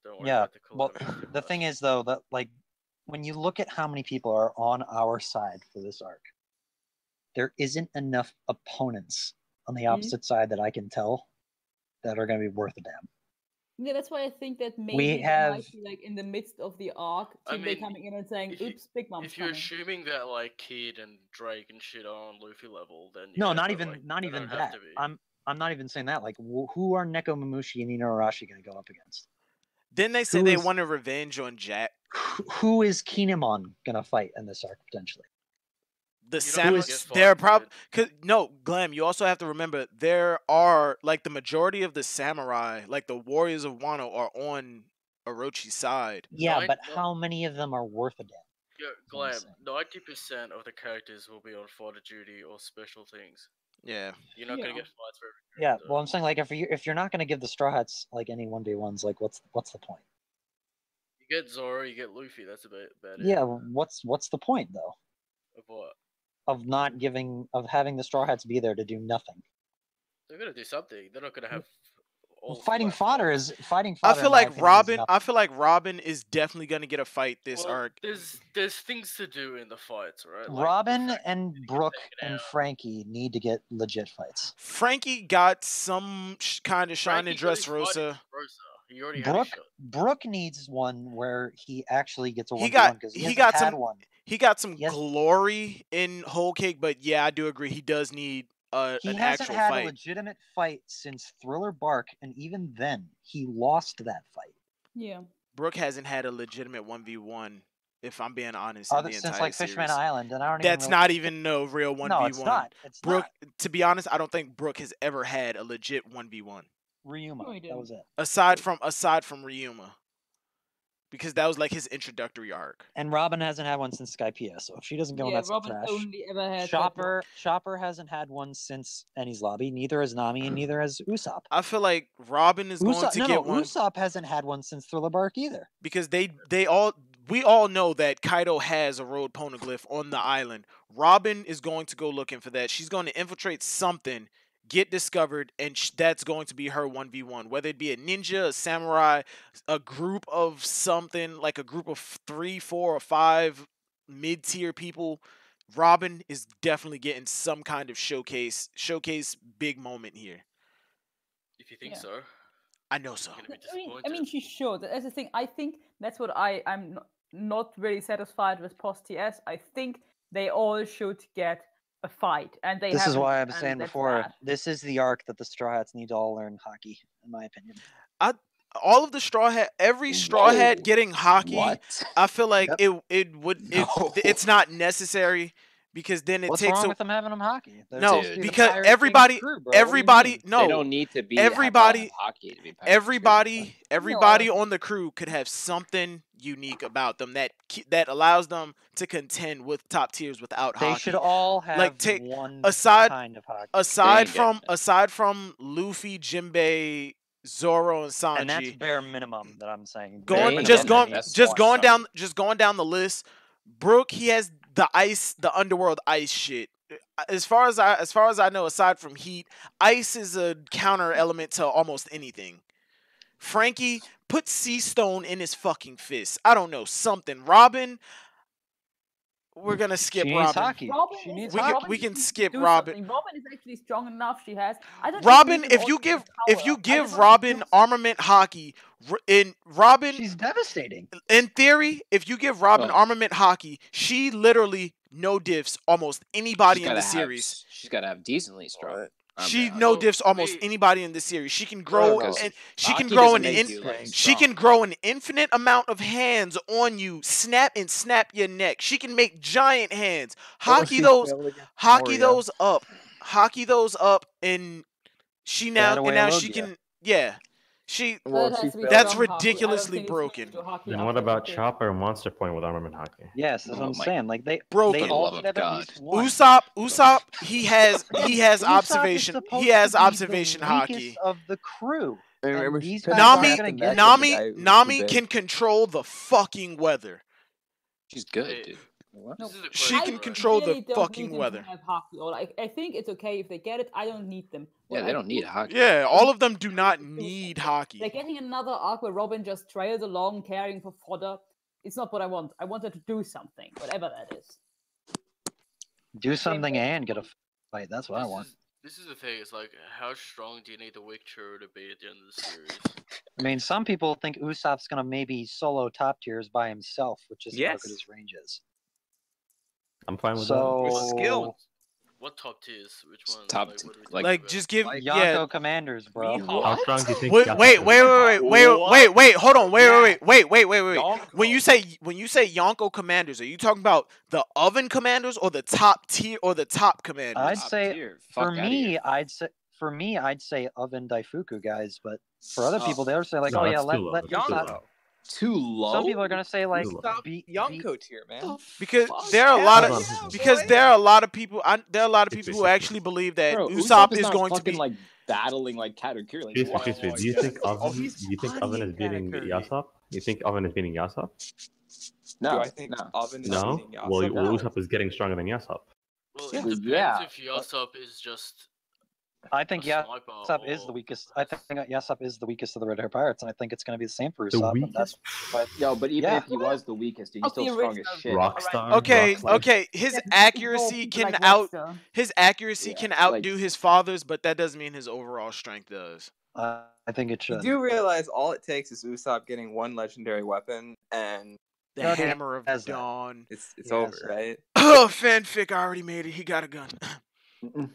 don't worry Yeah. about the Well, Calamity. the thing is though that like when you look at how many people are on our side for this arc, there isn't enough opponents on the opposite side that I can tell that are going to be worth a damn. Yeah, that's why I think that maybe We they have- might be like in the midst of the arc, I Jinbei mean, coming in and saying, "Oops, Big Mom's If you're coming." assuming that like Kid and Drake and shit are on Luffy level, then No, yeah, not but, even like, not they even don't have that. to be. I'm not even saying that. Like who are Neko Mamushi and Ino Arashi going to go up against? Didn't they say Who they is- wanted revenge on Jack? Who is Kinemon going to fight in this arc potentially? The You don't samurai, get they're fought, probably no, Glam. You also have to remember there are like the majority of the samurai, like the warriors of Wano, are on Orochi's side. Yeah, but how many of them are worth a damn? Yeah, Glam, 90% of the characters will be on fighter duty or special things. Yeah. You're not gonna Yeah. get fights for every Yeah, character. well, I'm saying like if you're not going to give the Straw Hats like any 1v1s, like what's the point? You get Zoro, you get Luffy. That's about it. Yeah, what's the point though? Of what? Of having the Straw Hats be there to do nothing. They're gonna do something. They're not gonna have. Well, fighting fodder. I in feel my like opinion, is Robin. nothing. I feel like Robin is definitely gonna get a fight this Well, arc. there's things to do in the fights, right? Like, Robin and Brooke and Frankie need to get legit fights. Frankie got some kind of shine in Dressrosa. He already had a Brooke shot. Brooke needs one where he actually gets a He 1v1 got because he hasn't got had some one. he got some glory in Whole Cake, but yeah, I do agree he does need He an hasn't actual had a fight. legitimate fight since Thriller Bark, and even then, he lost that fight. Yeah. Brooke hasn't had a legitimate 1v1, if I'm being honest, in Other the since entire like Fishman series. Island, and I don't That's even not even no real 1v1. No, it's not. It's Brooke, not. to be honest, I don't think Brooke has ever had a legit 1v1. Ryuma, that was it. Aside from Ryuma. Because that was like his introductory arc. And Robin hasn't had one since Skypiea, so if she doesn't go, Yeah, that's Robin trash. only ever had that Chopper hasn't had one since Enies Lobby. Neither has Nami, and neither has Usopp. I feel like Robin is going to get one. Usopp hasn't had one since Thriller Bark either. Because we all know that Kaido has a road poneglyph on the island. Robin is going to go looking for that. She's going to infiltrate something, get discovered, and that's going to be her 1v1. Whether it be a ninja, a samurai, a group of something, like a group of 3, 4, or 5 mid-tier people, Robin is definitely getting some kind of showcase big moment here. If you think so. I know so. I mean, she should. That's the thing. I think that's what I'm not really satisfied with post TS. I think they all should get a fight, and they. This is why I haven't, was and saying that's before. bad. This is the arc that the Straw Hats need to all learn hockey, in my opinion. All of the every straw hat getting hockey. I feel like it's not necessary because then it What's takes wrong with them having them hockey? They're no, supposed to be the because pirate everybody, king crew, bro. What do you everybody, mean? no, They don't need to be everybody, hockey to be pirate. everybody on the crew could have something unique about them that allows them to contend with top tiers without They hockey. should all have like take one aside kind of hockey. aside from Luffy, Jinbei, Zoro, and Sanji. And that's bare minimum that I'm saying. Just going down the list. Brook, he has the underworld ice shit. As far as I know, aside from heat, ice is a counter element to almost anything. Frankie, put sea stone in his fucking fist. I don't know, something. Robin, we're gonna skip She Robin. needs hockey. She needs hockey. We can skip Do Robin. something. Robin is actually strong enough. She has. I don't Robin, think we if can you also give empower her. Robin armament hockey, in Robin, she's devastating. In theory, if you give Robin armament hockey, she literally no diffs almost anybody in the series. She's got to have decently strong. She no diffs almost anybody in the series. She can grow and she can hockey grow doesn't make you, like, she can grow an infinite amount of hands on you. Snap your neck. She can make giant hands. Hockey those up, and she now she can Yeah, she. That has to be That's strong hockey. I don't ridiculously think it's broken. to hockey Then what after about that. Chopper and Monster Point with armament hockey? Yes, that's what I'm saying. Like they Broken. all should have at least one. Usopp, he has Usopp observation. is supposed He has to be observation the hockey. weakest of the crew. And remember, And these because guys Nami, aren't gonna get it. Nami can control the fucking weather. She's good, dude. No, She I can control really the don't fucking need them weather. to have hockey, or like I think it's okay if they get it. I don't need them. Yeah, What they I don't need do- hockey. Yeah, all of them do not need hockey. Like getting another arc where Robin just trails along carrying for fodder. It's not what I want. I want her to do something, whatever that is. Do something and get a fight. That's what I want. This is the thing. It's like, how strong do you need the weak crew to be at the end of the series? I mean, some people think Usopp's gonna maybe solo top tiers by himself, which is how Yes. good his range is. I'm fine with So With skill. What top tiers? Which ones? Top like, t- what are we like- talking Like, about? just give Yonko yeah. Commanders, bro. How strong do you think? Wait, Yasuo wait, is? wait, hold on, wait. Yonko. When you say Yonko commanders, are you talking about the oven commanders or the top tier or the top commanders? I'd Top say tier. for Fuck outta me, here. I'd say Oven Daifuku guys, but for other people, they'll say like, No, oh yeah, that's let too low. let That's too Usopp. low. Too low. Some people are gonna say like, Stop Yonko tier, man. Because there are a lot Hell of yeah, because boy. there are a lot of people there are a lot of people who actually believe that Bro, Usopp is not going to fucking be like battling like Katakuri. Like, Excuse me, wow. excuse me. Do you think Oven? he's Do you think body Oven is beating Katakuri. Yasop? You think Oven is beating Yasop? No, Do I think no. Oven is No. beating Well, Yasuo? well, Usopp is getting stronger than Yasop. Well, Yeah. it depends Yeah, if Yasop is just I think a sniper Yasop is the or- weakest. I think Yasop is the weakest of the Red Hair Pirates, and I think it's gonna be the same for The Usopp. And that's weakest? Yo, but even Yeah. if he was the weakest, dude, he's Of the still strong as original shit. Rockstar. Okay, Rockstar. okay. His Yeah, accuracy people can like out Rockstar. his accuracy Yeah, can like- outdo his father's, but that doesn't mean his overall strength does. I think it You should. do realize all it takes is Usopp getting one legendary weapon, and The He already Hammer of has that. Dawn. it's He over, has that. right? Oh, fanfic already made it. He got a gun.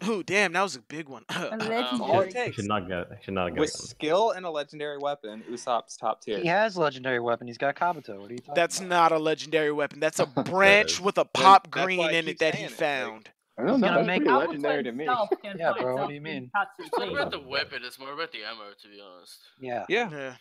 Ooh, damn, that was a big one. A All legendary. it He takes. should not get. Should not get. With a gun. skill and a legendary weapon, Usopp's top tier. He has legendary weapon. He's got Kabuto. What are you talking That's about? not a legendary weapon. That's a branch is. with a pop that's green why I in keep it that he saying it, like- found. I don't know. He's gonna That's make pretty Kabuto legendary to me. himself can Yeah, fight bro, what off do you the mean? Tatsu It's not thing. about the weapon, it's more about the ammo, to be honest. Yeah. Yeah. Yeah.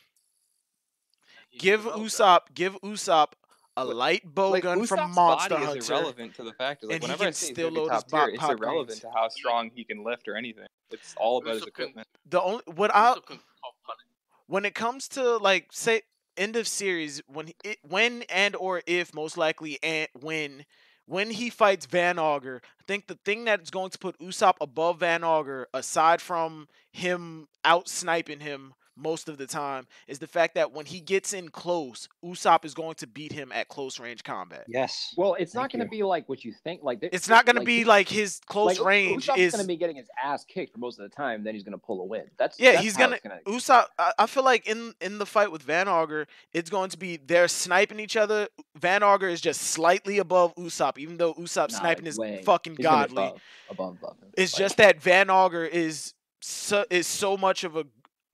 He's Give developed Usopp a light bow Like gun Usopp's from Monster body Hunter. is irrelevant to the fact that, like, and he whenever I can say he's still gonna be load his top tier, pop it's greens. irrelevant to how strong he can lift or anything. It's all about his Usopp can- equipment. The only what that. I Usopp can pop punch. when it comes to like say end of series when and or if most likely and when he fights Van Augur, I think the thing that's going to put Usopp above Van Augur, aside from him out sniping him most of the time, is the fact that when he gets in close, Usopp is going to beat him at close range combat. Yes. Well, it's not Thank going to you. be like what you think. Like It's not going to be like his close like, range Usopp's is. going to be getting his ass kicked for most of the time. Then he's going to pull a win. That's Yeah, that's he's how gonna it's Usopp. I feel like in the fight with Van Augur, it's going to be they're sniping each other. Van Augur is just slightly above Usopp, even though Usopp Nah, sniping like, is way. fucking He's gonna be godly. above him. It's Like, just that Van Augur is so much of a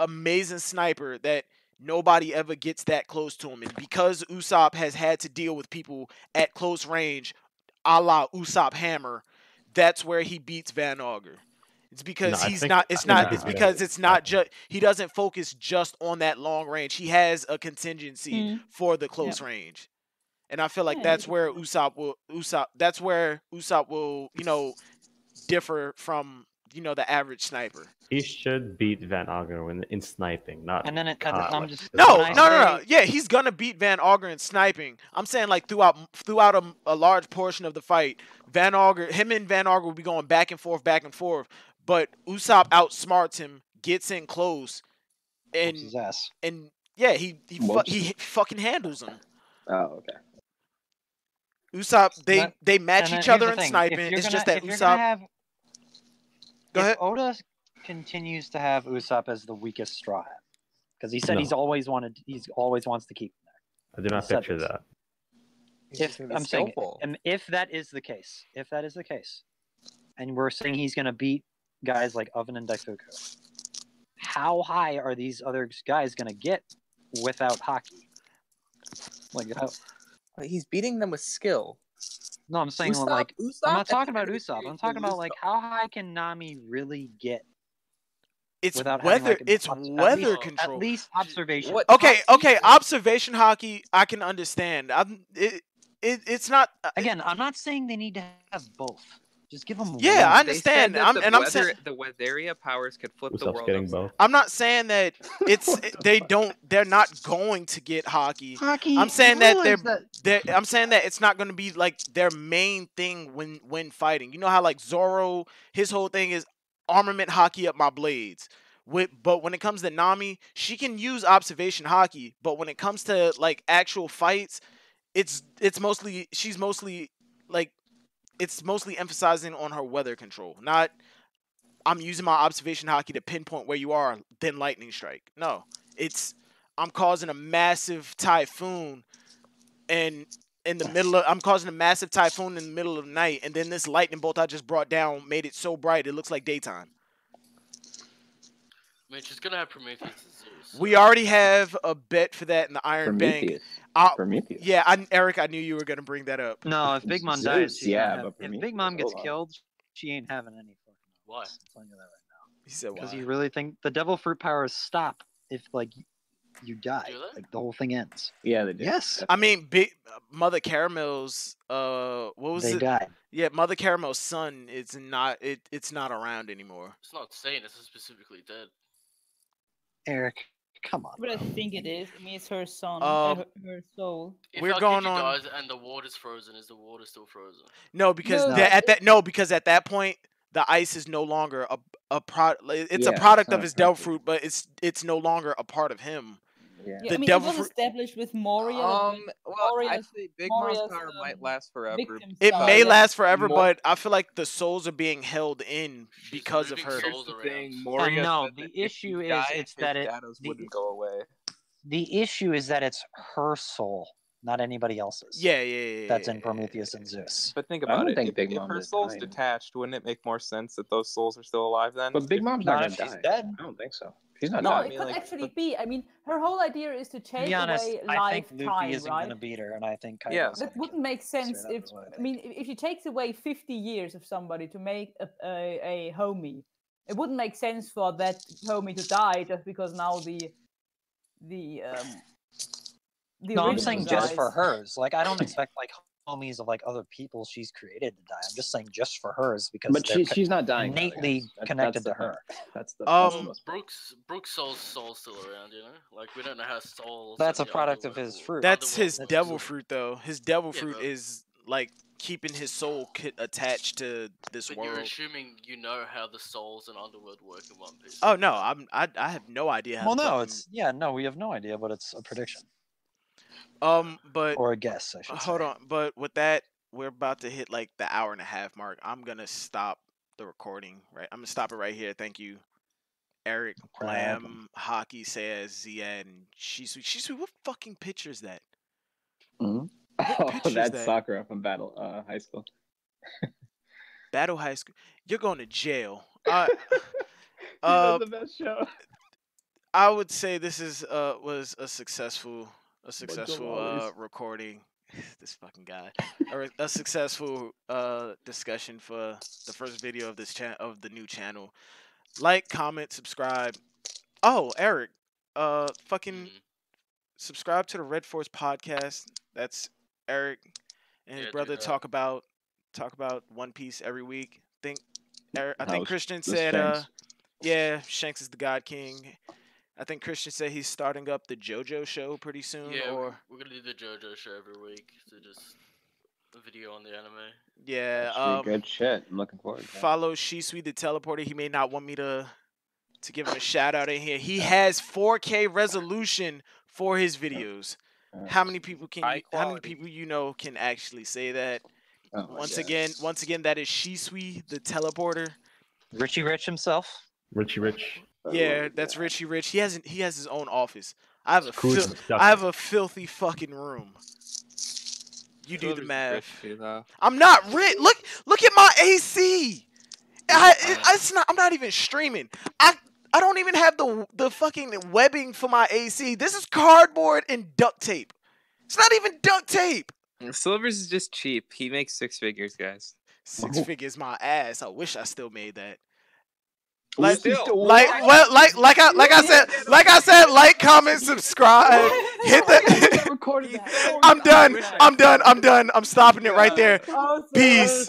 amazing sniper that nobody ever gets that close to him, and because Usopp has had to deal with people at close range, a la Usopp Hammer, that's where he beats Van Augur. It's because No, I he's think- not. I It's think not. that It's is because better. it's not just. He doesn't focus just on that long range. He has a contingency for the close range, and I feel like Yeah, that's he- where Usopp. That's where Usopp will differ from the average sniper. He should beat Van Augur in sniping, not. And then I'm just No, when I no. say- Yeah, he's gonna beat Van Augur in sniping. I'm saying like throughout a large portion of the fight, him and Van Augur will be going back and forth, but Usopp outsmarts him, gets in close, and Whoops his ass. and yeah, he Whoops. fucking handles him. Oh, okay. Usopp, That- they match and then each here's other the in thing, sniping. if you're It's gonna- just that if you're gonna Usopp. have- Go ahead. If Oda continues to have Usopp as the weakest Straw Hat, because he said No. he always wants to keep him there. I do not Said picture this. that. If I'm saying, and if that is the case, and we're saying he's going to beat guys like Oven and Daifuku, how high are these other guys going to get without hockey? Like, He's beating them with skill. no, I'm saying Usopp- like Usopp I'm not at talking the about end of the Usopp. I'm series talking will about like how high can Nami really get? It's without weather. having, like, It's weather control. At least observation. Okay, observation hockey I can understand. It's not. Again, I'm not saying they need to have both. Just give them. Yeah, one. I understand. They said that I'm saying the weatheria powers could flip the world. Getting both. I'm not saying that they're not going to get hockey. I'm saying that I'm saying that it's not going to be like their main thing when fighting. You know how like Zoro, his whole thing is armament hockey up my blades. But when it comes to Nami, she can use observation hockey, but when it comes to like actual fights, it's mostly emphasizing on her weather control, not I'm using my observation hockey to pinpoint where you are, then lightning strike. No, I'm causing a massive typhoon, and I'm causing a massive typhoon in the middle of the night, and then this lightning bolt I just brought down made it so bright it looks like daytime. I mean, she's gonna have Prometheus and Zeus. We already have a bet for that in the Iron Bank. Prometheus. Yeah, Eric, I knew you were gonna bring that up. No, if Big Mom dies, Zeus, yeah, but if Big Mom gets killed, she ain't having any fucking. Why? I'm telling you that right now. He said why? Because you really think the devil fruit powers stop if like you die, Do they? like the whole thing ends. Yeah, they do. Yes. I mean, Mother Caramel's what was They it? died. Yeah, Mother Caramel's son. It's not around anymore. It's not saying it's specifically dead. Eric, come on. But I think it is. I mean, it's her son, her soul. If We're going Aokiji on. dies and the water's frozen, is the water still frozen? No, because because at that point the ice is no longer a product. It's a product of his devil fruit, but it's no longer a part of him. Yeah, The I mean, devil it was fruit. established with Moria. Well, actually, Big Mom's power might last forever. It may last forever, but I feel like the souls are being held in because of her. Here's the thing, And no, said the that if issue he is died, it's his that shadows wouldn't go away. the issue is that it's her soul, not anybody else's. Yeah. That's in Prometheus and Zeus. But think I about don't it. think If, Big if Mom her is soul's dying. detached, wouldn't it make more sense that those souls are still alive then? But Big Mom's Not not if gonna she's die. dead. I don't think so. She's not No, dying. it could actually be. I mean, her whole idea is to To take be honest, away I think lifetime, Luffy isn't right? gonna beat her, and I think Kaido's Yeah. gonna That wouldn't make sense that if is what I I mean if you take away 50 years of somebody to make a homie, it wouldn't make sense for that homie to die just because now the No, I'm original saying just for dies. hers. Like, I don't expect like homies of like other people she's created to die. I'm just saying just for hers because But she's not dying. innately connected to her. That's the Brooks Soul's still around, you know? Like, we don't know how Soul... That's a product of his fruit. That's his devil fruit, though. His devil Yeah, fruit but- is like keeping his soul attached to this But world. you're assuming you know how the souls and underworld work in One Piece. Oh no, I have no idea. How Well, the no, fucking- we have no idea, but it's a prediction but or a guess. I should hold say. on. But with that, we're about to hit like the hour and a half mark. I'm gonna stop the recording. Right, I'm gonna stop it right here. Thank you, Eric, Lamb, Hockey says Zia, and Shisui. What fucking picture is that? Oh, picture is that's that? Sakura from Battle High School. Battle High School. You're going to jail. That's the best show. I would say this was a successful lollies. recording. This fucking guy. Or a successful discussion for the first video of this of the new channel. Like, comment, subscribe. Oh, Eric, fucking subscribe to the Red Force podcast. That's Eric and his brother talk about One Piece every week. I think Christian said yeah, Shanks is the God King. I think Christian said he's starting up the JoJo show pretty soon. Yeah, or we're gonna do the JoJo show every week. So just a video on the anime. yeah, Actually, good shit. I'm looking forward to that. follow Shisui the teleporter. He may not want me to give him a shout out in here. He has 4K resolution for his videos. How many people you know can actually say that? Oh, once again, that is Shisui the teleporter. Richie Rich himself. Richie Rich. Yeah, that's Richie Rich. He has his own office. I have Cool. a filthy fucking room. You do the Silver's math. rich too, though. I'm not rich. Look at my AC. I'm not even streaming. I don't even have the fucking webbing for my AC. This is cardboard and duct tape. It's not even duct tape. Silver's is just cheap. He makes 6 figures, guys. 6 figures my ass. I wish I still made that. Like I said, like, comment, subscribe, hit the. I'm done. I'm stopping it right there. Peace.